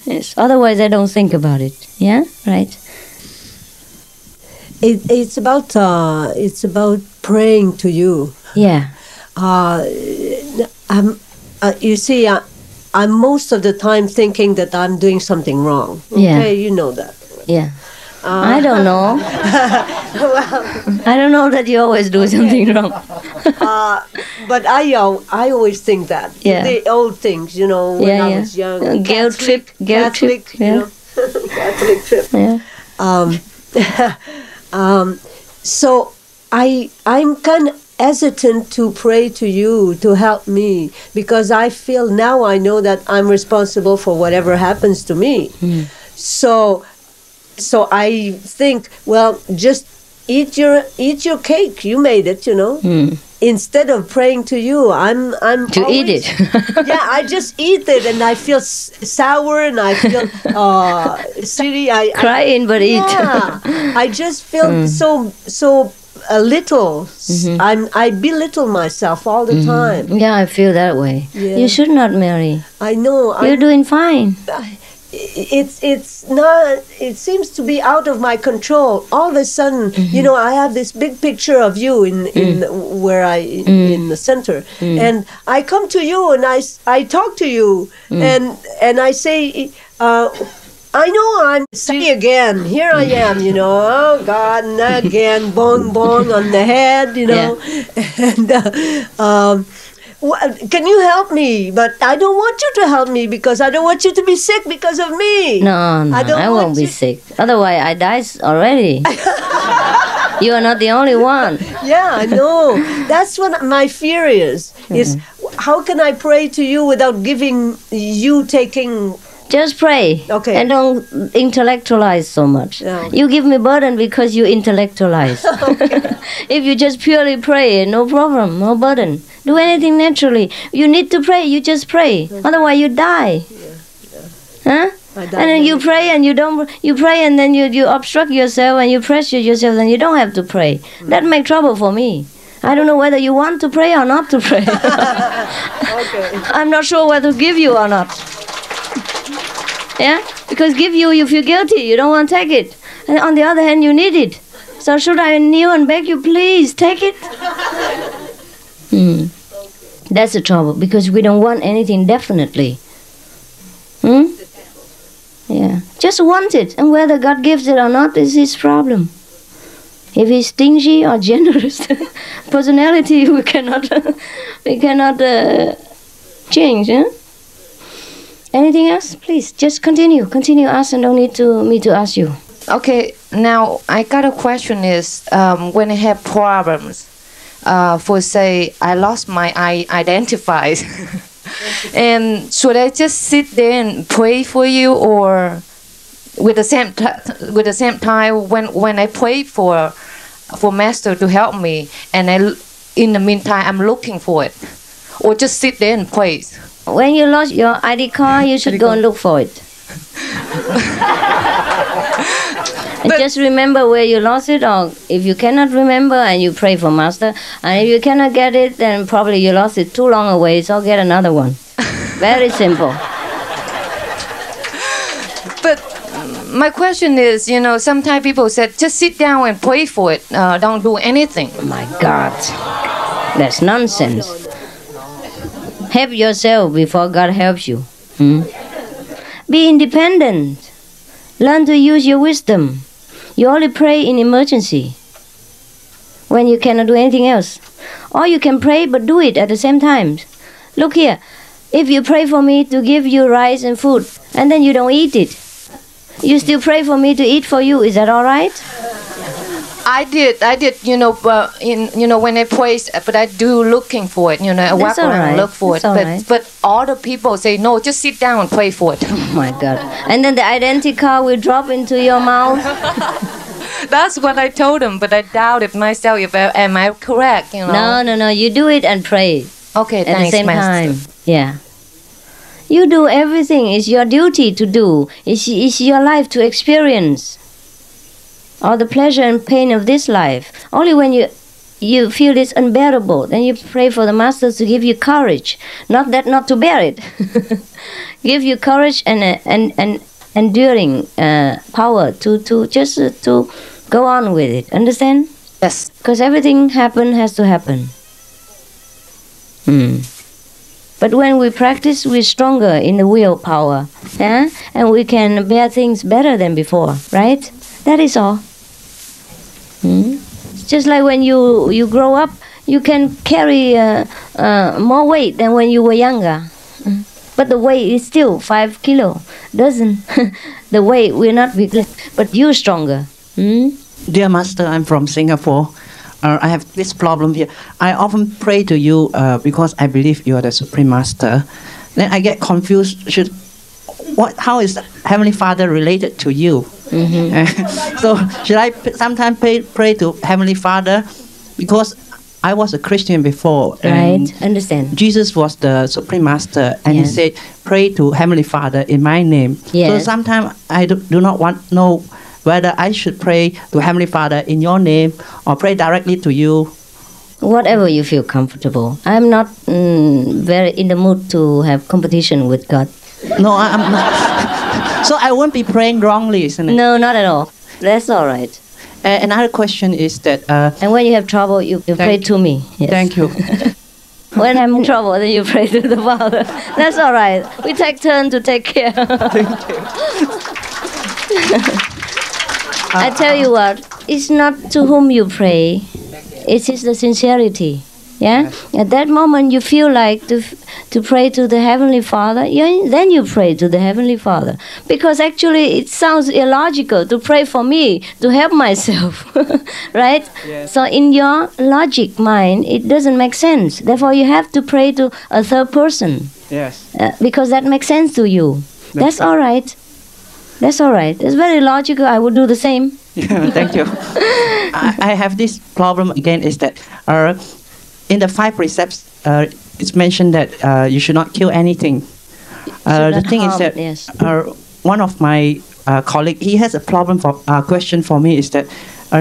Yes. Otherwise I don't think about it. Yeah? Right? It's about praying to you. Yeah. You see, I'm most of the time thinking that I'm doing something wrong. Okay, Yeah. you know that. Yeah. I don't know. Well, I don't know that you always do something wrong. but I always think that. Yeah. The old things, you know, when I was young. Guilt trip. Catholic, Yeah. you know, Catholic trip. Yeah. So I'm kind of hesitant to pray to you to help me, because I feel now I know that I'm responsible for whatever happens to me. So I think, well, just eat your cake. You made it, you know. Instead of praying to you, I'm to always, eat it. Yeah, I just eat it, and I feel sour, and I feel silly. Crying, but eat. Yeah, I just feel so little. I belittle myself all the time. Yeah, I feel that way. Yeah. You should not marry. I know. You're doing fine. It's not. It seems to be out of my control. All of a sudden, you know, I have this big picture of you in the center, and I come to you and I talk to you, and I say, I know I'm silly again. Here I am, you know. Oh God, and again, bong bong on the head, you know, and. Can you help me? But I don't want you to help me because I don't want you to be sick because of me. No, I won't be sick. Otherwise, I die already. You are not the only one. Yeah, I know. That's what my fear is how can I pray to you without taking... Just pray. Okay. And don't intellectualize so much. No. You give me burden because you intellectualize. Okay. If you just purely pray, no problem, no burden. Do anything naturally. You need to pray, you just pray. Otherwise you die. Huh? And then you pray and you pray and then you obstruct yourself and you pressure yourself and you don't have to pray. That makes trouble for me. I don't know whether you want to pray or not to pray. Okay. I'm not sure whether to give you or not. Yeah? Because give you, you feel guilty. You don't want to take it. And on the other hand, you need it. So should I kneel and beg you, please, take it? That's the trouble, because we don't want anything definitely. Yeah. Just want it. And whether God gives it or not is his problem. If he's stingy or generous, personality we cannot change. Huh? Anything else? Please, just continue. Continue ask and don't need me to ask you. Okay, now I got a question is, when I have problems, for say I lost my identify, and should I just sit there and pray for you, or with the same time when I pray for Master to help me, and in the meantime I'm looking for it, or just sit there and pray? When you lost your ID card, you should go and look for it. And just remember where you lost it, or if you cannot remember, and you pray for Master. And if you cannot get it, then probably you lost it too long away, so get another one. Very simple. But my question is, sometimes people said, just sit down and pray for it, don't do anything. Oh my God, that's nonsense. Help yourself before God helps you. Be independent. Learn to use your wisdom. You only pray in emergency, when you cannot do anything else. Or you can pray but do it at the same time. Look here, if you pray for me to give you rice and food, and then you don't eat it, you still pray for me to eat for you, is that all right? I did, when I pray, but I do looking for it, I walk around and look for it. But all the people say, no, just sit down and pray for it. Oh my God. And then the identity card will drop into your mouth. That's what I told them, but I doubted myself, am I correct, No, you do it and pray. Okay, at thanks, the same Master. time. Yeah. You do everything. It's your duty to do. It's your life to experience. All the pleasure and pain of this life. Only when you feel it's unbearable, then you pray for the Master to give you courage. Not to bear it. Give you courage and enduring power to go on with it. Understand? Yes. Because everything has to happen. But when we practice, we're stronger in the willpower. Yeah? And we can bear things better than before. Right? That is all. Just like when you grow up, you can carry more weight than when you were younger. But the weight is still 5 kilo. The weight will not be less, but you're stronger. Dear Master, I'm from Singapore. I have this problem here. I often pray to you because I believe you are the Supreme Master. Then I get confused. How is Heavenly Father related to you? So should I sometimes pray to Heavenly Father? Because I was a Christian before. Right, understand. Jesus was the Supreme Master, and he said, pray to Heavenly Father in my name. So sometimes I do not know whether I should pray to Heavenly Father in your name or pray directly to you. Whatever you feel comfortable. I'm not very in the mood to have competition with God. No, I'm not. So I won't be praying wrongly, isn't it? No, not at all. That's all right. Another question is that... and when you have trouble, you pray to me. Yes. Thank you. When I'm in trouble, then you pray to the Father. That's all right. We take turn to take care. Thank you. I tell you what, it's not to whom you pray. It is the sincerity. Yeah? At that moment you feel like to pray to the Heavenly Father, then you pray to the Heavenly Father. Because actually it sounds illogical to pray for me, to help myself. Right? Yes. So in your logic mind, it doesn't make sense. Therefore you have to pray to a third person. Yes. Because that makes sense to you. That's all right. That's all right. It's very logical. I would do the same. Yeah, thank you. I have this problem again, is that in the 5 precepts, it's mentioned that you should not kill anything. The thing is that one of my colleagues, he has a problem question for me, is that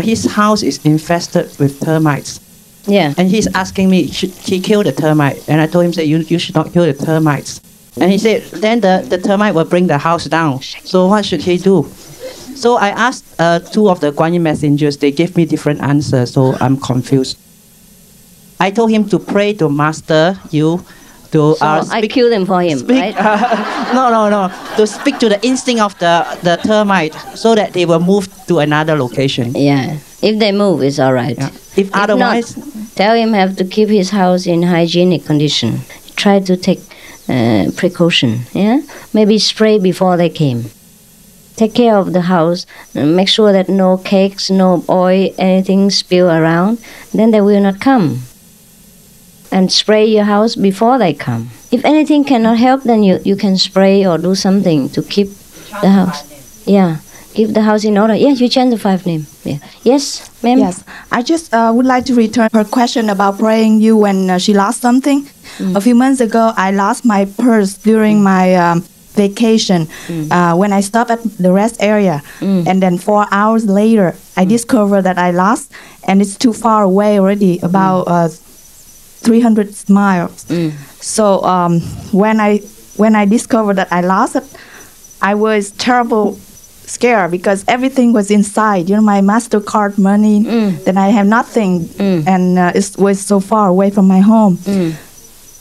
his house is infested with termites. Yeah. And he's asking me, should he kill the termite? And I told him that you should not kill the termites. And he said, then the termite will bring the house down. So what should he do? So I asked two of the Guanyin messengers. They gave me different answers, so I'm confused. I told him to pray to Master you. To, I killed him for him, right? No. To speak to the instinct of the termite so that they will move to another location. Yeah. If they move, it's all right. Yeah. If otherwise... not, tell him have to keep his house in hygienic condition. Try to take precaution, yeah? Maybe spray before they came. Take care of the house. Make sure that no cakes, no oil, anything spill around. Then they will not come. And spray your house before they come. If anything cannot help, then you can spray or do something to keep the house. Yeah, keep the house in order. Yeah, you change the 5 name. Yeah. Yes, ma'am? Yes, I just would like to return her question about praying you when she lost something. A few months ago, I lost my purse during my vacation when I stopped at the rest area. And then 4 hours later, I discovered that I lost, and it's too far away already, about 300 miles. So when I discovered that I lost it, I was terrible scared because everything was inside. You know, my MasterCard money. Then I have nothing, and it was so far away from my home.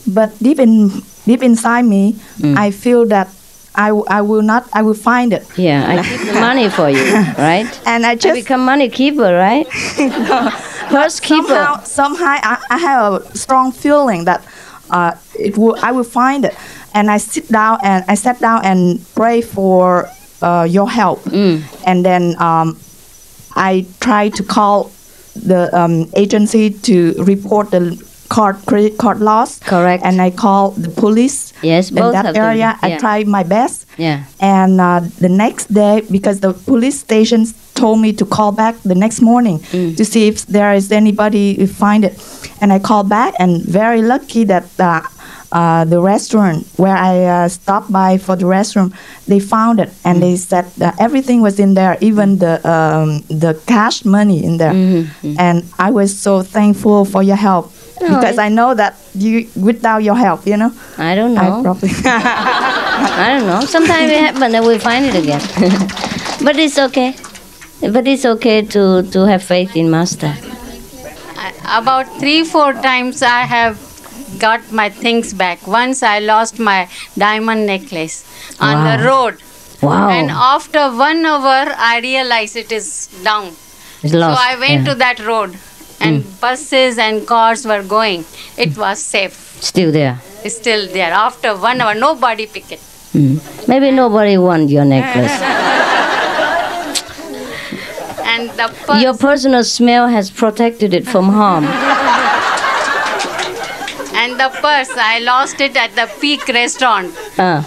But deep inside me, I feel that I will find it. Yeah, I keep the money for you, right? And I become money keeper, right? No. Purse keeper. Somehow I have a strong feeling that I will find it. And I sat down and pray for your help. And then I try to call the agency to report the credit card loss. Correct. And I call the police. Yes, in both that of area. them. I tried my best. Yeah. And the next day, because the police station told me to call back the next morning to see if there is anybody who find it. And I called back, and very lucky that the restaurant where I stopped by for the restroom, they found it, and they said everything was in there, even the cash money in there. And I was so thankful for your help. Because I know that without your help, you know. I don't know. I probably I don't know. Sometimes it happens that we find it again. But it's okay. But it's okay to have faith in Master. About 3-4 times I have got my things back. Once I lost my diamond necklace on the road. Wow. And after 1 hour, I realized it is down. It's lost. So I went to that road. And buses and cars were going. It was safe. Still there. It's still there. After 1 hour, nobody picked it. Maybe nobody want your necklace. And the purse, your personal smell has protected it from harm. And the purse, I lost it at the Peak restaurant.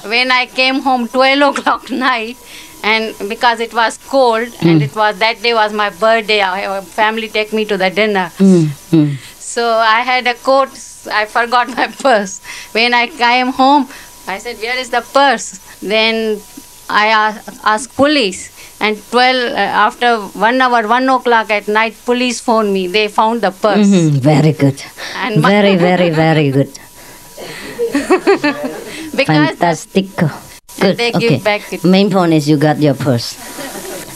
When I came home 12 o'clock night, and because it was cold, and that day was my birthday, our family take me to the dinner. So I had a coat, I forgot my purse. When I came home, I said, where is the purse? Then I asked police, and after 1 hour, 1 o'clock at night, police phoned me. They found the purse. Very good. And very, very, very good. Fantastic. Good. They give back it. Main point is you got your purse.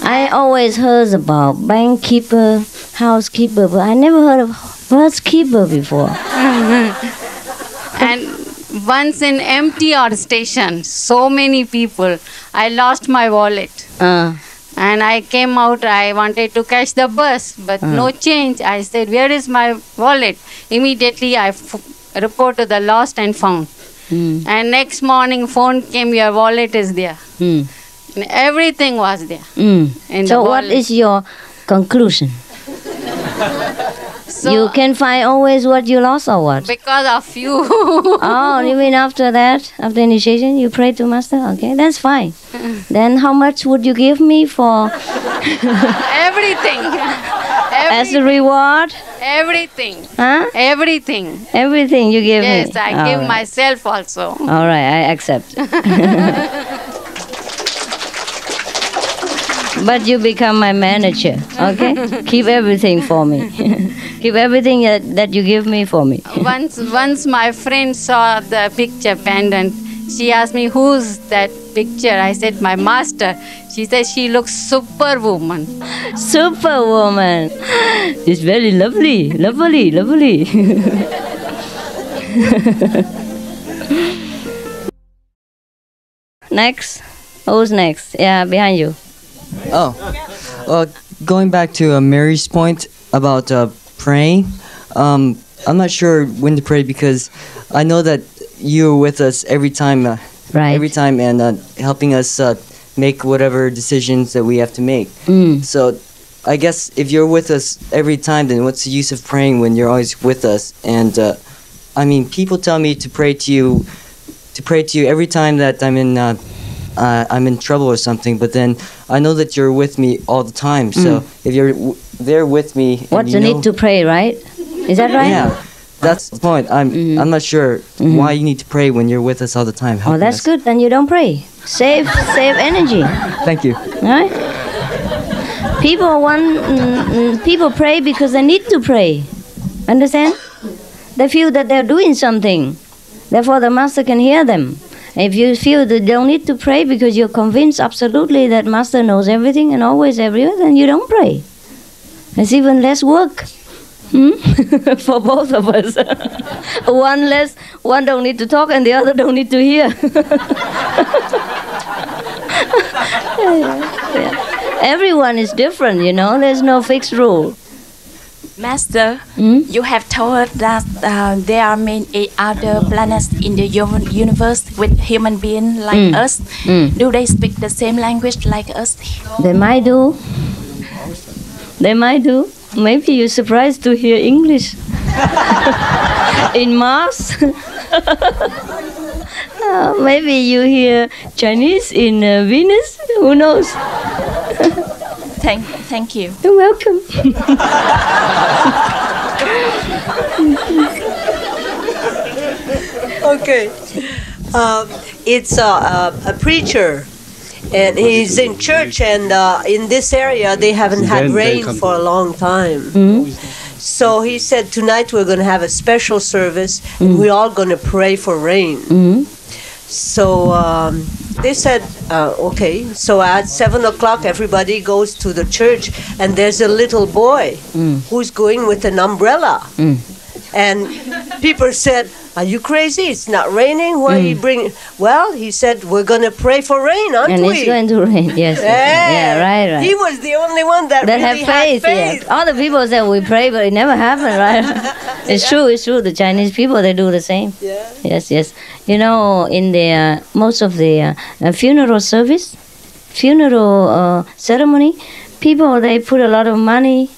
I always heard about bank keeper, housekeeper, but I never heard of purse keeper before. And once in MTR station, so many people, I lost my wallet. And I came out, I wanted to catch the bus, but no change. I said, where is my wallet? Immediately I reported the lost and found. And next morning phone came, your wallet is there. And everything was there. So what is your conclusion? So you can find always what you lost or what? Because of you. Oh, you mean after that, after initiation, you pray to Master? Okay, that's fine. Then how much would you give me for? Everything. As a reward? Everything. Huh? Everything. Everything you give me? Yes, I give myself also. All right, I accept. But you become my manager, okay? Keep everything for me. Keep everything that you give me for me. Once my friend saw the picture pendant, She asked me, who's that picture? I said, my master. She said, she looks superwoman. Superwoman. It's very lovely, lovely, lovely. Next. Who's next? Yeah, behind you. Oh, going back to Mary's point about praying, I'm not sure when to pray because I know that you're with us every time, right? Every time, and helping us make whatever decisions that we have to make. So, I guess if you're with us every time, then what's the use of praying when you're always with us? And I mean, people tell me to pray to you every time that I'm in trouble or something, but then I know that you're with me all the time. So if you're there with me, what's the need to pray, right? Is that right? Yeah, that's the point. I'm not sure why you need to pray when you're with us all the time. Oh, that's good. Then you don't pray. Save energy. Thank you. Right? People pray because they need to pray. Understand? They feel that they're doing something. Therefore, the master can hear them. If you feel that you don't need to pray because you're convinced absolutely that Master knows everything and always everywhere, then you don't pray. It's even less work for both of us. One don't need to talk and the other don't need to hear. Everyone is different, you know. There's no fixed rule. Master, you have told us that there are many other planets in the universe with human beings like us. Do they speak the same language like us? They might do. They might do. Maybe you're surprised to hear English in Mars. Maybe you hear Chinese in Venus. Who knows? Thank you. You're welcome. Okay. It's a preacher, and he's in church, and in this area they haven't had rain for a long time. So he said, tonight we're going to have a special service, and we're all going to pray for rain. So they said, okay. So at 7 o'clock, everybody goes to the church, and there's a little boy who's going with an umbrella. And people said, are you crazy? It's not raining. Why are you bringing? Well, he said, we're going to pray for rain, aren't we? And it's going to rain, yes. Yeah, right. He was the only one that really had faith. Yeah. All the people said we pray, but it never happened, right? It's true. The Chinese people, they do the same. Yeah. Yes. You know, in the most of the funeral service, ceremony, people, they put a lot of money,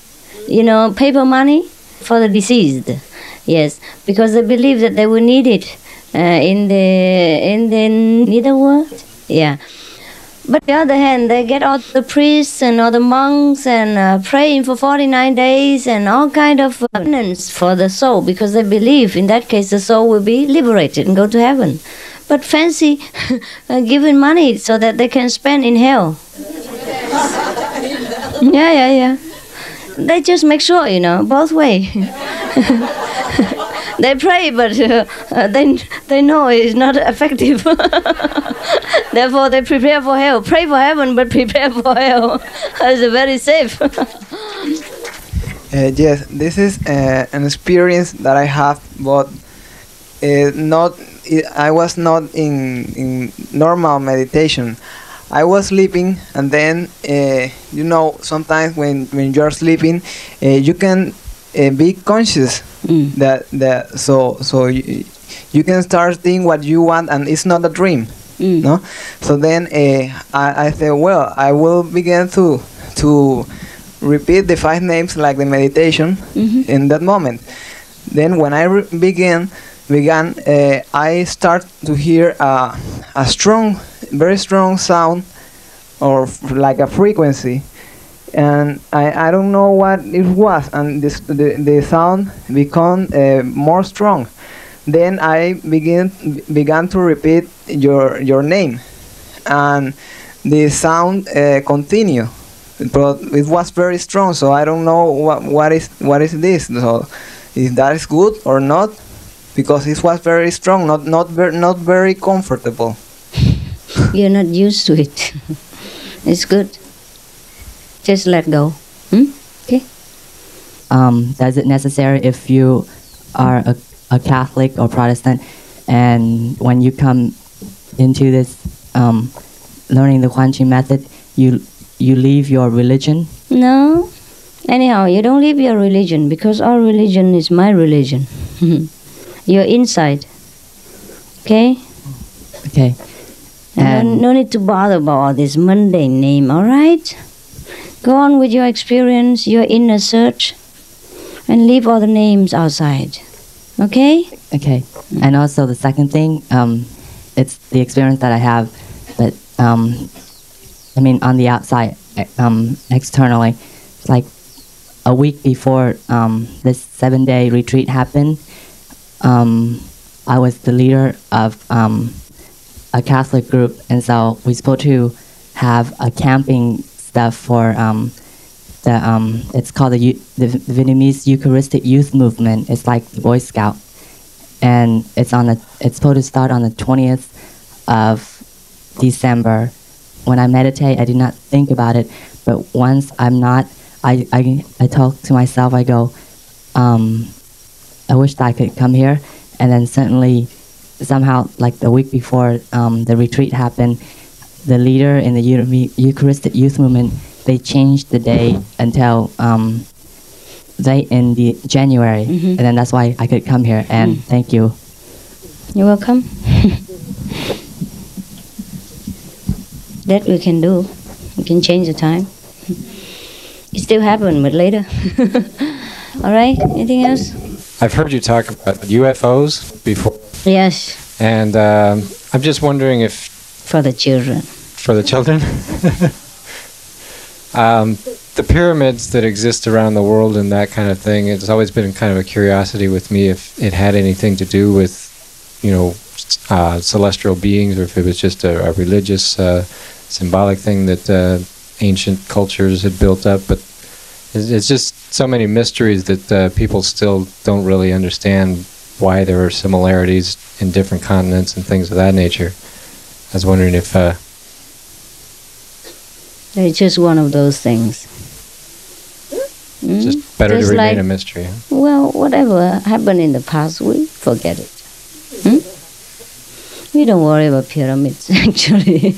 paper money for the deceased. Yes, because they believe that they will need it in the netherworld. Yeah. But on the other hand, they get all the priests and all the monks and praying for 49 days and all kind of penance for the soul, because they believe in that case the soul will be liberated and go to heaven. But fancy giving money so that they can spend in hell. Yeah. They just make sure, both ways. They pray, but they know it's not effective. Therefore, they prepare for hell. Pray for heaven, but prepare for hell. It's very safe. Yes, this is an experience that I have, but I was not in normal meditation. I was sleeping, and then sometimes when you're sleeping, you can be conscious so you can start thinking what you want, and it's not a dream. No. So then I said, well, I will begin to repeat the 5 names like the meditation in that moment. Then when I began, I start to hear a very strong sound, or like a frequency, and I don't know what it was, and the sound become more strong. Then I began to repeat your name, and the sound continued, but it was very strong. So I don't know what is this. So if that is good or not, because it was very strong, not very comfortable. You're not used to it. It's good. Just let go. Okay. Does it necessary if you are a Catholic or Protestant, and when you come into this learning the Quan Chi method, you leave your religion? No. Anyhow, you don't leave your religion, because our religion is my religion. You're inside. Okay? Okay. And no need to bother about all this mundane name, all right? Go on with your experience, your inner search, and leave all the names outside. Okay? Okay. And also the second thing, it's the experience that I have, but I mean on the outside, externally, it's like a week before this 7-day retreat happened, I was the leader of a Catholic group, and so we're supposed to have a camping stuff for it's called the Vietnamese Eucharistic Youth Movement. It's like the Boy Scout, and it's supposed to start on the 20th of December. When I meditate, I did not think about it, but once I'm not, I talk to myself. I go, I wish that I could come here, and then suddenly, somehow, like the week before the retreat happened, the leader in the Eucharistic Youth Movement, they changed the day until in the January, and then that's why I could come here. And thank you. You're welcome. That we can do. We can change the time. It still happen, but later. All right. Anything else? I've heard you talk about UFOs before. Yes. And I'm just wondering if... For the children. For the children? The pyramids that exist around the world and that kind of thing, it's always been kind of a curiosity with me if it had anything to do with, celestial beings, or if it was just a religious, symbolic thing that ancient cultures had built up. But it's just so many mysteries that people still don't really understand why there are similarities in different continents and things of that nature. I was wondering if... It's just one of those things. Just better just to remain a mystery. Huh? Well, whatever happened in the past, we forget it. We don't worry about pyramids, actually.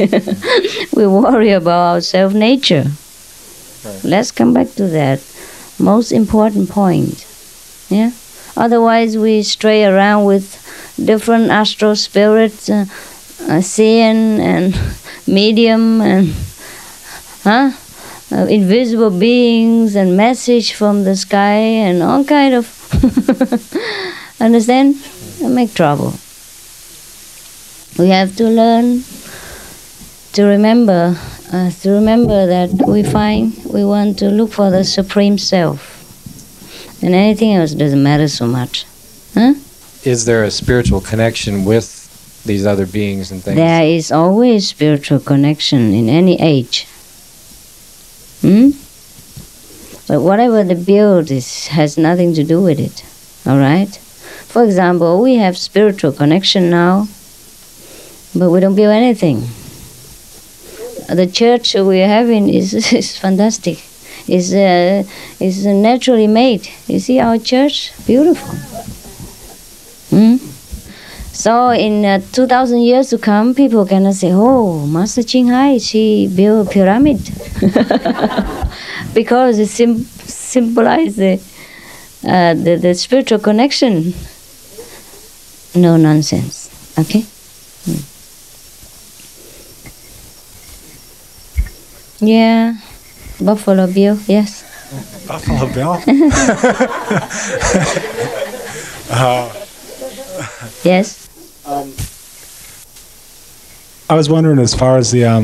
We worry about our self-nature. Right. Let's come back to that most important point. Yeah. Otherwise, we stray around with different astral spirits, seeing and medium and invisible beings and message from the sky and all kind of understand? Make trouble. We have to learn to remember that we want to look for the Supreme Self. And anything else doesn't matter so much. Huh? Is there a spiritual connection with these other beings and things? There is always spiritual connection in any age. But whatever the build is has nothing to do with it. All right? For example, we have spiritual connection now, but we don't build anything. The church we are having is fantastic. It's naturally made. You see our church? Beautiful. So in 2,000 years to come, people cannot say, oh, Master Ching Hai, she built a pyramid. Because it symbolizes the spiritual connection. No nonsense. Okay? Yeah. Buffalo Bill, yes. Buffalo Bill? Yes. I was wondering, as far as the, I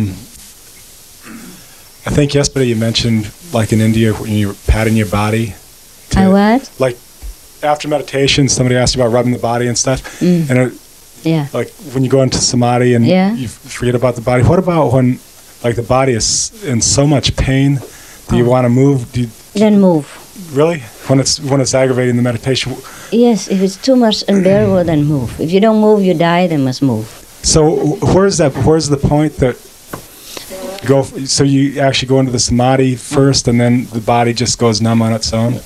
think yesterday you mentioned, like in India, when you're patting your body. What? Like, after meditation, somebody asked you about rubbing the body and stuff. And yeah. Like, when you go into samadhi and you forget about the body. What about when, like, the body is in so much pain? Do you want to move? Then move. Really? When it's aggravating the meditation? Yes, if it's too much unbearable, then move. If you don't move, you die, then must move. So where's the point that so you actually go into the samadhi first and then the body just goes numb on its own?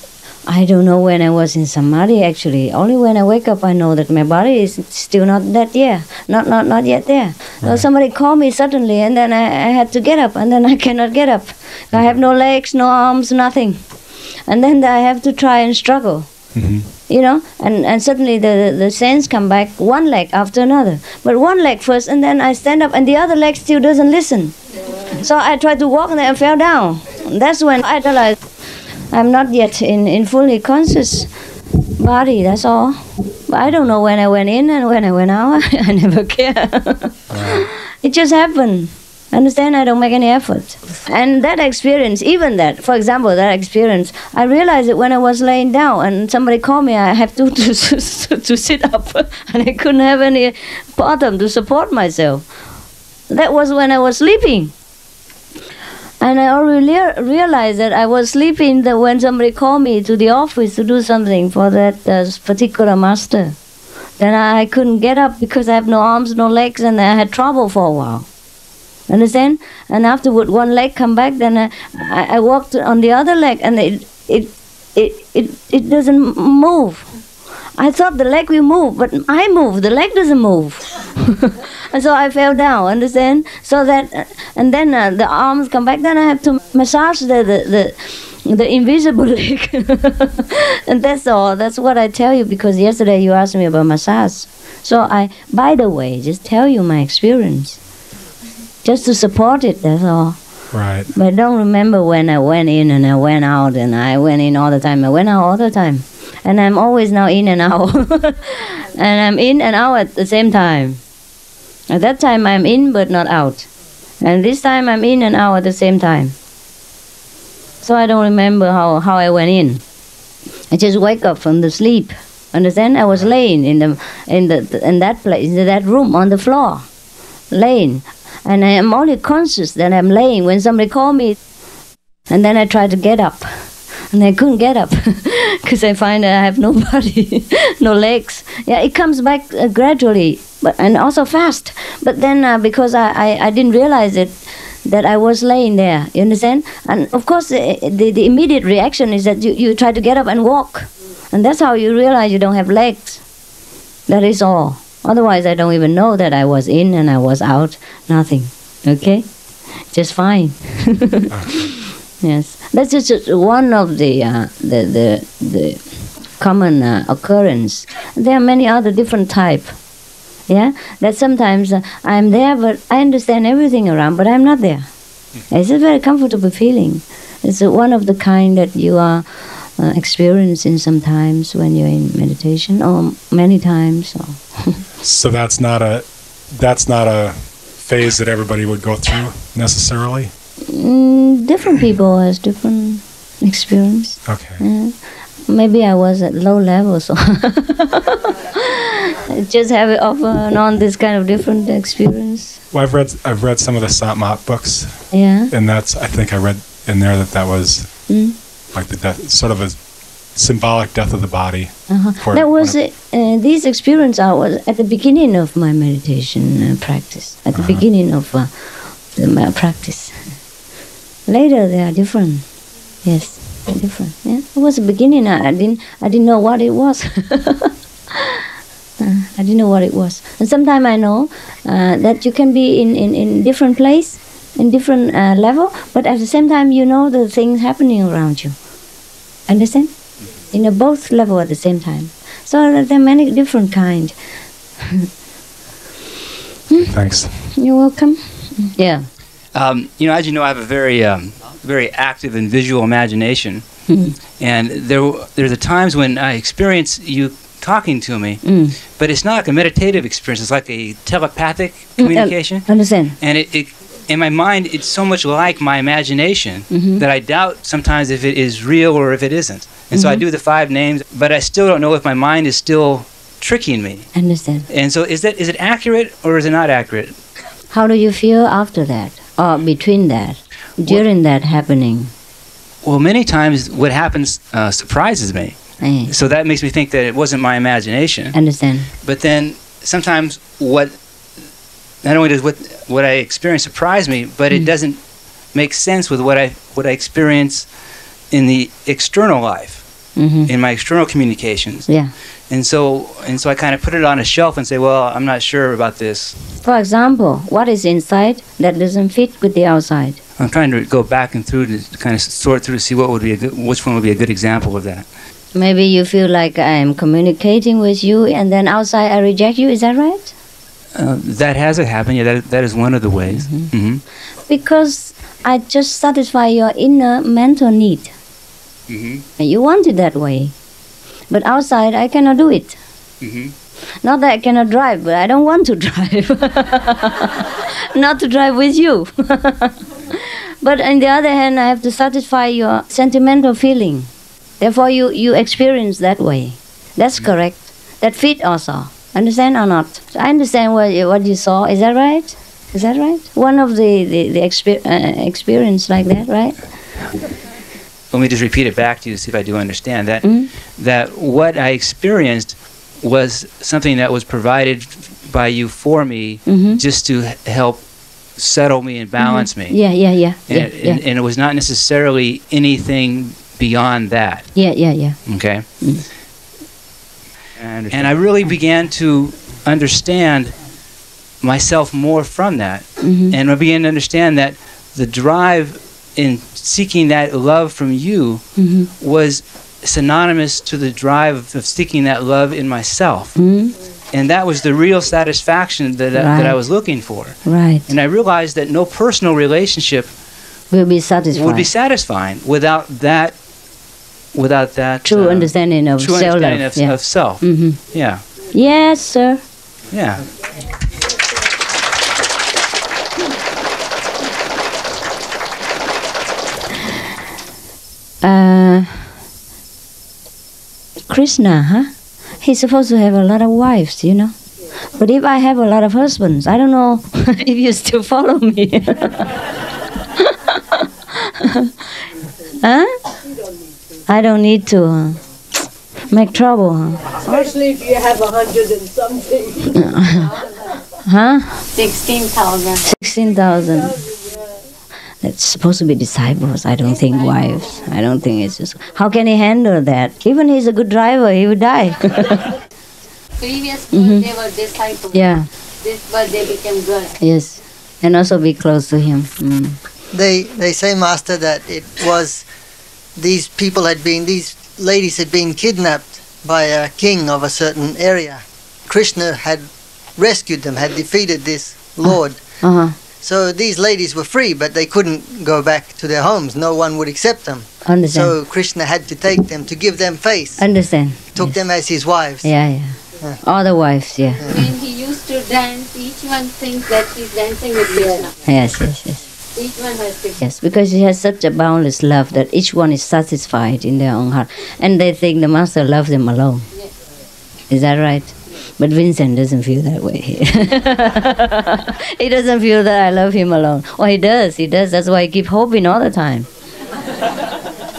I don't know when I was in samadhi actually. Only when I wake up I know that my body is still not yet there. Not yet there. Right. So somebody called me suddenly and then I had to get up and then I cannot get up. I have no legs, no arms, nothing. And then I have to try and struggle. You know, and suddenly the sense come back, one leg after another. But one leg first and then I stand up and the other leg still doesn't listen. So I tried to walk and I fell down. That's when I realized I'm not yet in fully conscious body, that's all. But I don't know when I went in and when I went out. I never care. It just happened. Understand? I don't make any effort. And that experience, even that, for example, that experience, I realized it when I was laying down and somebody called me, I have to sit up and I couldn't have any bottom to support myself. That was when I was sleeping. And I already realized that I was sleeping when somebody called me to the office to do something for that particular master. Then I couldn't get up because I have no arms, no legs, and I had trouble for a while. Understand? And afterward, one leg come back, then I walked on the other leg, and it doesn't move. I thought the leg will move, but I move, the leg doesn't move. And so I fell down, understand? So that, and then the arms come back, then I have to massage the invisible leg. And that's all, that's what I tell you, because yesterday you asked me about massage. So I, by the way, just tell you my experience. Just to support it, that's all. Right. But I don't remember when I went in and I went out, and I went in all the time, I went out all the time. And I'm always now in and out. And I'm in and out at the same time. At that time I'm in but not out. And this time I'm in and out at the same time. So I don't remember how I went in. I just wake up from the sleep. Understand? I was laying in that place, in that room on the floor. Laying. And I am only conscious that I'm laying when somebody called me. And then I tried to get up. And I couldn't get up because I find that I have no body, no legs. Yeah, it comes back gradually, and also fast. But then because I didn't realize it, that I was laying there, you understand? And of course the immediate reaction is that you try to get up and walk. And that's how you realize you don't have legs. That is all. Otherwise I don't even know that I was in and I was out. Nothing. Okay? Just fine. Yes, that's just one of the common occurrence. There are many other different type. Yeah, that sometimes I'm there, but I understand everything around, but I'm not there. It's a very comfortable feeling. It's one of the kind that you are experiencing sometimes when you're in meditation, or many times. So that's not a phase that everybody would go through necessarily. Different people has different experience. Okay. Maybe I was at low level, so I just have it off and on this kind of different experience. Well, I've read some of the Satmat books. Yeah. And I think I read in there that was like the death, sort of a symbolic death of the body. That was these experience was at the beginning of my meditation practice. At the beginning of my practice. Later they are different. Yes, they're different. Yeah, it was the beginning. I didn't know what it was. I didn't know what it was. And sometimes I know that you can be in different place, in different level, but at the same time you know the things happening around you. Understand? In both level at the same time. So there are many different kind. Thanks. You're welcome. Yeah. As you know, I have a very active and visual imagination, and there's times when I experience you talking to me, but it's not like a meditative experience. It's like a telepathic communication. Understand? And it in my mind, it's so much like my imagination that I doubt sometimes if it is real or if it isn't. And so I do the 5 names, but I still don't know if my mind is still tricking me. Understand? And so is it accurate or is it not accurate? How do you feel after that? Or between that, during that happening? Well, many times what happens surprises me. So that makes me think that it wasn't my imagination. Understand. But then sometimes not only does what I experience surprise me, but it doesn't make sense with what I experience in the external life, in my external communications. Yeah. And so I kind of put it on a shelf and say, well, I'm not sure about this. For example, what is inside that doesn't fit with the outside? I'm trying to go back and through to kind of sort through to see which one would be a good example of that. Maybe you feel like I'm communicating with you and then outside I reject you, is that right? That has happened, yeah, that is one of the ways. Because I just satisfy your inner mental need. And you want it that way. But outside I cannot do it. Not that I cannot drive, but I don't want to drive. Not to drive with you. But on the other hand, I have to satisfy your sentimental feeling. Therefore, you experience that way. That's correct. That fit also. Understand or not? I understand what you saw. Is that right? Is that right? One of the experience like that, right? Let me just repeat it back to you to see if I do understand that. That what I experienced was something that was provided by you for me, just to help settle me and balance me. Yeah. And it was not necessarily anything beyond that. Yeah. Okay. And I really began to understand myself more from that. And I began to understand that the drive in seeking that love from you was synonymous to the drive of seeking that love in myself. And that was the real satisfaction that I was looking for. Right. And I realized that no personal relationship will be satisfying. Would be satisfying without that true understanding of true self. Understanding of self. Yeah. Yes, sir. Yeah. Krishna, huh? He's supposed to have a lot of wives, you know. But if I have a lot of husbands, I don't know if you still follow me. Huh? I don't need to make trouble. Huh? Especially if you have 100 and something. Huh? 16,000. 16,000. That's supposed to be disciples. I don't think wives. I don't think it's just. How can he handle that? Even he's a good driver, he would die. Previous birth they were disciples. Yeah. This birth they became good. Yes. And also be close to him. They say, Master, that it was these ladies had been kidnapped by a king of a certain area. Krishna had rescued them, had defeated this lord. So these ladies were free, but they couldn't go back to their homes. No one would accept them. Understand. So Krishna had to take them to give them faith. Understand. Took them as his wives. Yeah. All the wives, yeah. When he used to dance, each one thinks that he's dancing with Krishna. Yes. Each one has Krishna. Yes, because he has such a boundless love that each one is satisfied in their own heart. And they think the master loves them alone. Yes. Is that right? But Vincent doesn't feel that way. He doesn't feel that I love him alone. Oh, he does. That's why I keep hoping all the time.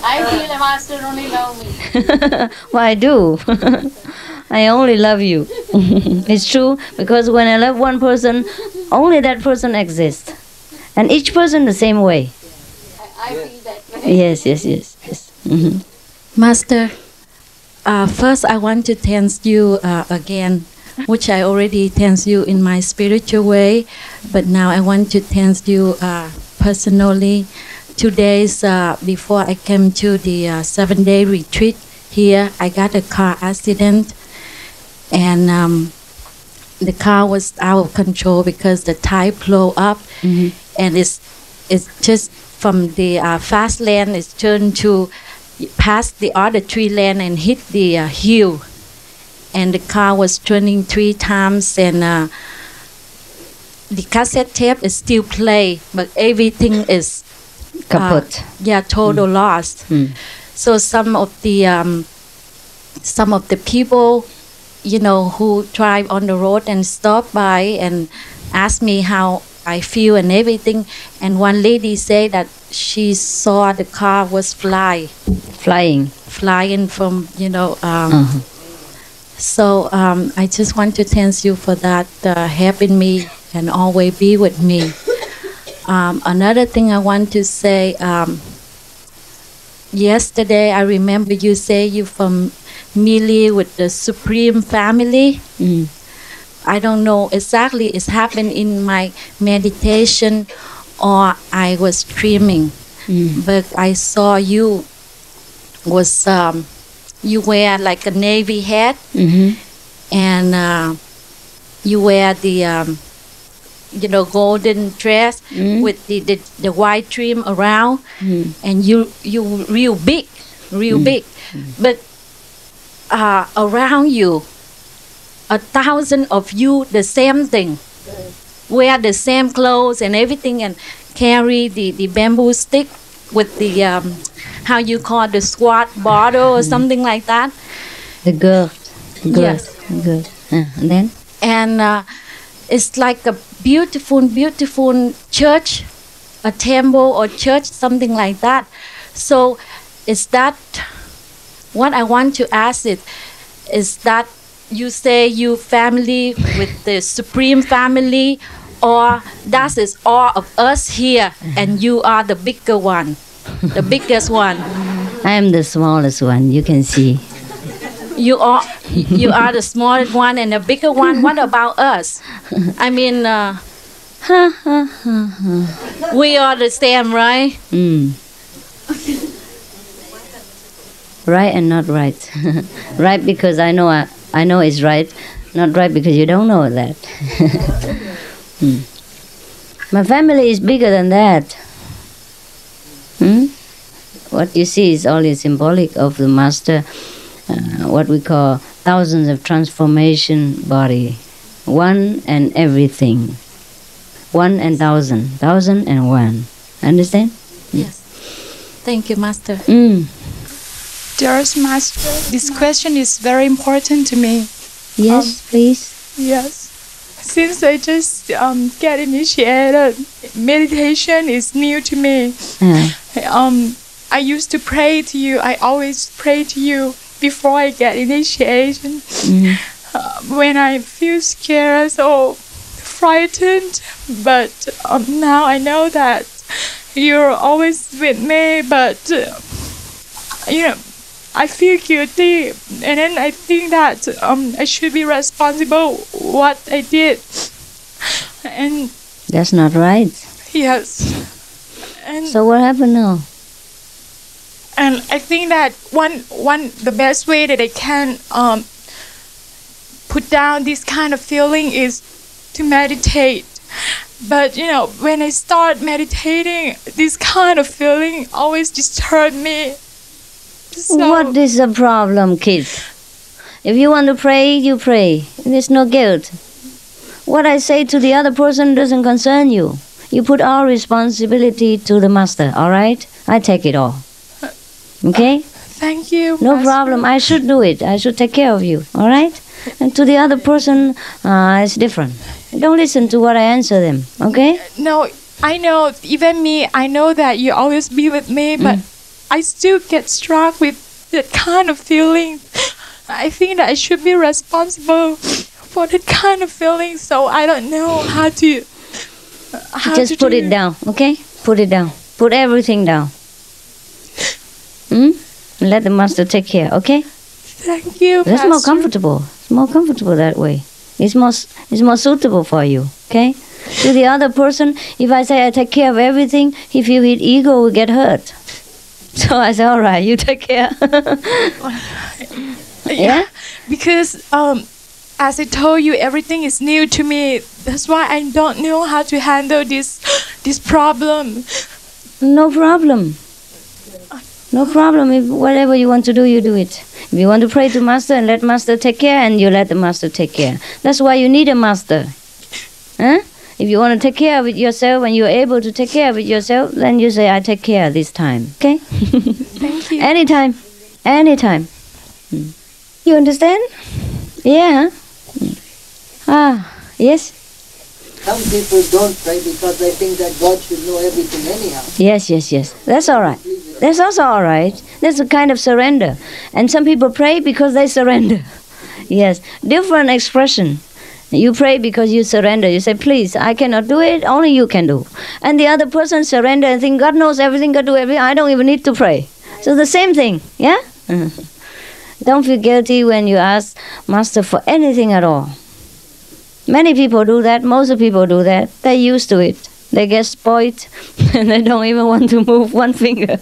I feel the master only love me. Well, I do. I only love you. It's true, because when I love one person, only that person exists. And each person the same way. I feel that way. Yes. Master, first I want to thank you again, which I already thank you in my spiritual way, but now I want to thank you personally. 2 days before I came to the 7-day retreat here, I got a car accident, and the car was out of control because the tire blew up, and it's just from the fast lane, it's turned to past the other 3 lane and hit the hill, and the car was turning 3 times, and the cassette tape is still play, but everything is kaput. Total lost. So some of the people, who drive on the road and stop by and ask me how I feel and everything, and one lady said that she saw the car was flying from, So I just want to thank you for that, helping me and always be with me. Another thing I want to say, yesterday I remember you say you familiar with the Supreme Family. I don't know exactly it's happened in my meditation or I was dreaming, but I saw you was you wear like a navy hat, and you wear the golden dress with the white trim around, and you real big, but around you 1,000 of you the same thing, wear the same clothes and everything, and carry the bamboo stick with the how you call the squat bottle or something like that. The girl. Yes. Good. And then? And it's like a beautiful church, a temple or church, something like that. So is that what I want to ask is that you say you family with the Supreme Family, or that is all of us here and you are the bigger one, the biggest one? I am the smallest one, you can see. You are the smallest one and the bigger one. What about us? I mean, we are the same, right? Right and not right. Right because I know it's right, not right because you don't know that. My family is bigger than that. What you see is only symbolic of the Master, what we call thousands of transformation body. One and everything. One and thousand. Thousand and one. Understand? Yes. Thank you, Master. Dearest Master, this question is very important to me. Yes, please. Yes. Since I just get initiated, meditation is new to me. I used to pray to you. I always pray to you before I get initiation. When I feel scared or frightened, but now I know that you're always with me, but I feel guilty, and then I think that I should be responsible what I did, and that's not right. Yes. And so what happened now? And I think that the best way that I can put down this kind of feeling is to meditate. But when I start meditating, this kind of feeling always disturbs me. So what is the problem, kid? If you want to pray, you pray. There's no guilt. What I say to the other person doesn't concern you. You put all responsibility to the Master, all right? I take it all. Okay? Thank you, No Master. problem. I should do it. I should take care of you, all right? And to the other person, it's different. Don't listen to what I answer them, okay? No, I know, even me, I know that you always be with me, but I still get struck with that kind of feeling. I think that I should be responsible for that kind of feeling, so I don't know how to... Just put it down, okay? Put it down. Put everything down. Let the Master take care, okay? Thank you, That's more comfortable. It's more comfortable that way. It's more suitable for you, okay? To the other person, if I say I take care of everything, he feel his ego will get hurt. So I say, all right, you take care. Yeah? Because as I told you, everything is new to me. That's why I don't know how to handle this problem. No problem. No problem. If whatever you want to do, you do it. If you want to pray to Master and let Master take care, and you let the Master take care. That's why you need a Master. If you want to take care of it yourself and you're able to take care of it yourself, then you say, I take care this time. Okay? Thank you. Anytime. Anytime. You understand? Yeah. Yes? some people don't pray because they think that God should know everything anyhow. Yes, yes, yes. That's all right. That's also all right. That's a kind of surrender. And some people pray because they surrender. Yes, different expression. You pray because you surrender. You say, please, I cannot do it, only you can do. And the other person surrender and think, God knows everything, God do everything, I don't even need to pray. So the same thing, yeah? Don't feel guilty when you ask Master for anything at all. Many people do that, most of people do that. They're used to it. They get spoiled and they don't even want to move one finger.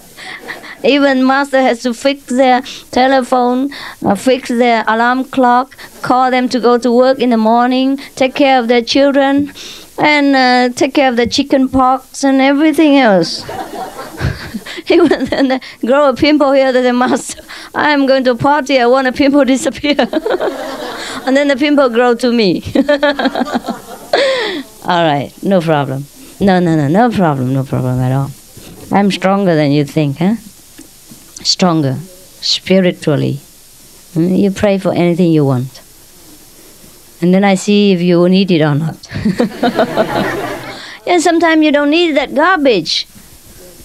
Even Master has to fix their telephone, fix their alarm clock, call them to go to work in the morning, take care of their children, and take care of the chicken pox and everything else. Even then they grow a pimple here, they say, Master, I am going to party, I want a pimple to disappear. And then the pimple grow to me. All right, no problem. No problem at all. I'm stronger than you think, huh? Stronger, spiritually. You pray for anything you want. And then I see if you need it or not. Yeah, sometimes you don't need that garbage.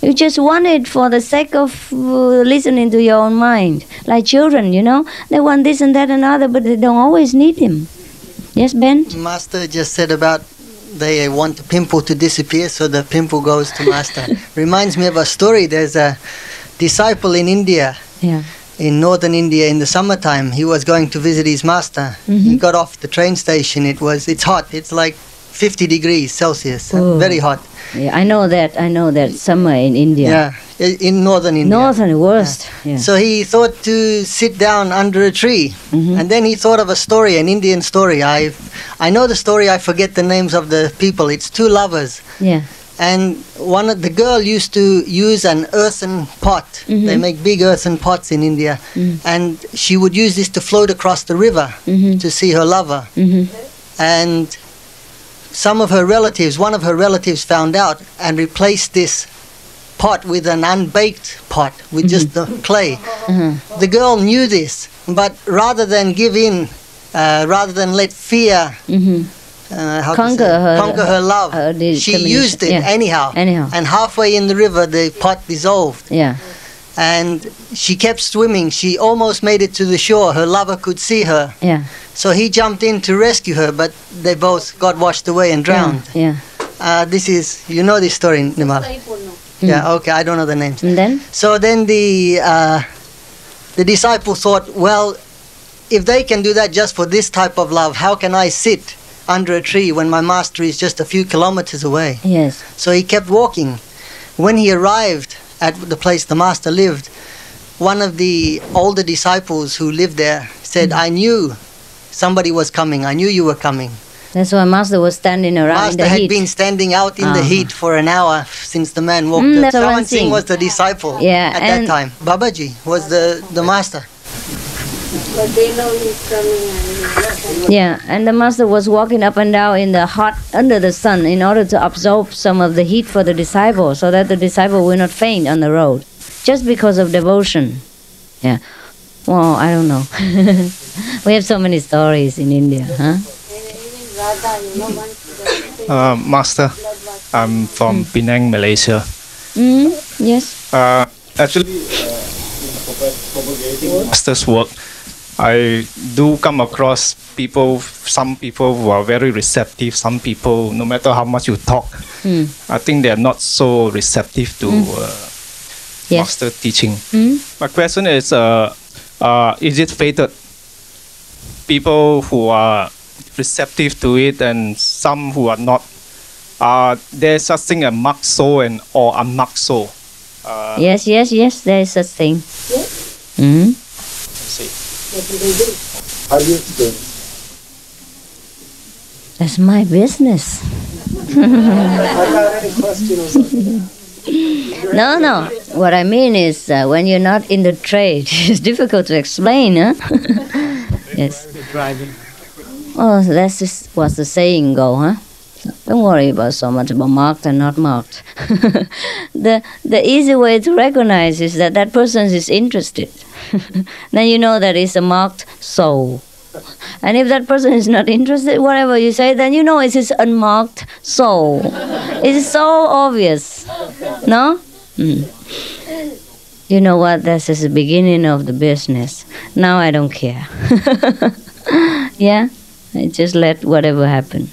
You just want it for the sake of listening to your own mind. Like children, you know, they want this and that and other, but they don't always need him. Yes, Ben? Master just said about they want the pimple to disappear, so the pimple goes to Master. Reminds me of a story. There's a disciple in India, in northern India, in the summertime. He was going to visit his master. He got off the train station. It's hot. It's like 50 degrees Celsius. Very hot. Yeah, I know that somewhere in India. Yeah, in northern India. Northern, worst. Yeah. So he thought to sit down under a tree. And then he thought of a story, an Indian story. I know the story, I forget the names of the people. It's two lovers. Yeah. And the girl used to use an earthen pot. They make big earthen pots in India. And she would use this to float across the river to see her lover. And one of her relatives found out and replaced this pot with an unbaked pot with just the clay. The girl knew this, but rather than give in, rather than let fear conquer her love, she used it anyhow. And halfway in the river, the pot dissolved. Yeah. And she kept swimming. She almost made it to the shore. Her lover could see her. Yeah. So he jumped in to rescue her, but they both got washed away and drowned. Yeah. This is, you know this story, Nimal? Yeah, okay, I don't know the names. And then? So then the disciple thought, well, if they can do that just for this type of love, how can I sit under a tree when my master is just a few kilometers away? Yes. So he kept walking. When he arrived at the place the master lived, one of the older disciples who lived there said, I knew somebody was coming. I knew you were coming. That's why Master was standing around in the heat. Master had been standing out in the heat for an hour since the man walked up. Sawan Singh was the disciple at that time. Babaji was the master. But they know he's coming. Yeah, and the Master was walking up and down in the hot, under the sun, in order to absorb some of the heat for the disciple, so that the disciple will not faint on the road, just because of devotion. Yeah. Well, I don't know. We have so many stories in India, huh? Master, I'm from Penang, Malaysia. Yes. Actually, Master's work, I do come across people, some people who are very receptive, some people, no matter how much you talk, I think they are not so receptive to Master teaching. My question is it fated? People who are receptive to it and some who are not, there's such thing as marked soul or unmarked soul. Yes, there is such thing. Yes. I see. What do they do? How do you explain? That's my business. I got any question or something? No. What I mean is when you're not in the trade, it's difficult to explain, huh? Yes. Driving. Oh, that's just what the saying go, huh? Don't worry about so much about marked and not marked. The easy way to recognize is that that person is interested. Then you know that it's a marked soul. And if that person is not interested, whatever you say, then you know it's his unmarked soul. It's so obvious. No? You know what? This is the beginning of the business. Now I don't care. Yeah? I just let whatever happen.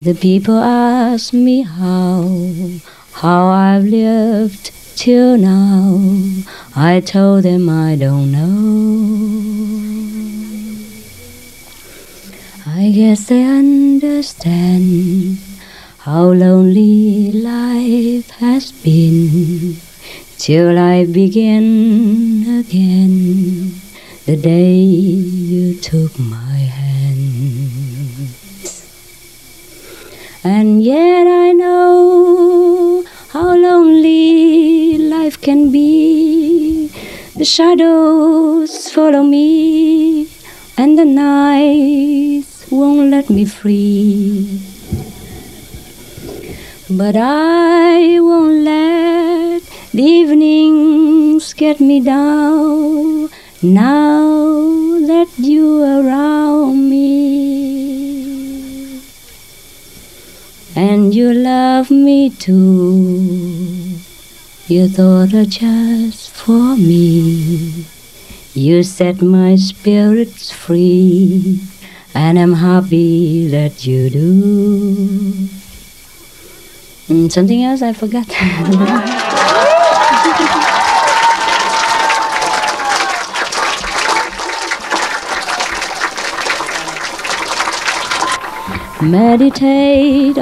The people ask me how I've lived till now. I told them I don't know. I guess they understand how lonely life has been till I begin again the day you took my hand. And yet I know how lonely life can be. The shadows follow me, and the nights won't let me free. But I won't let the evenings get me down now that you're around me. And you love me too. You thought her just for me. You set my spirits free, and I'm happy that you do. Something else I forgot. Meditate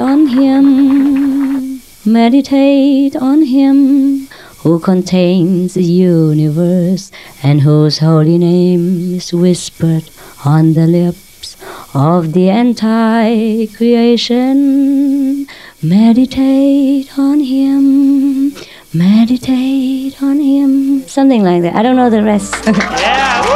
on him who contains the universe and whose holy name is whispered on the lips of the entire creation. Meditate on him, something like that. I don't know the rest. Yeah.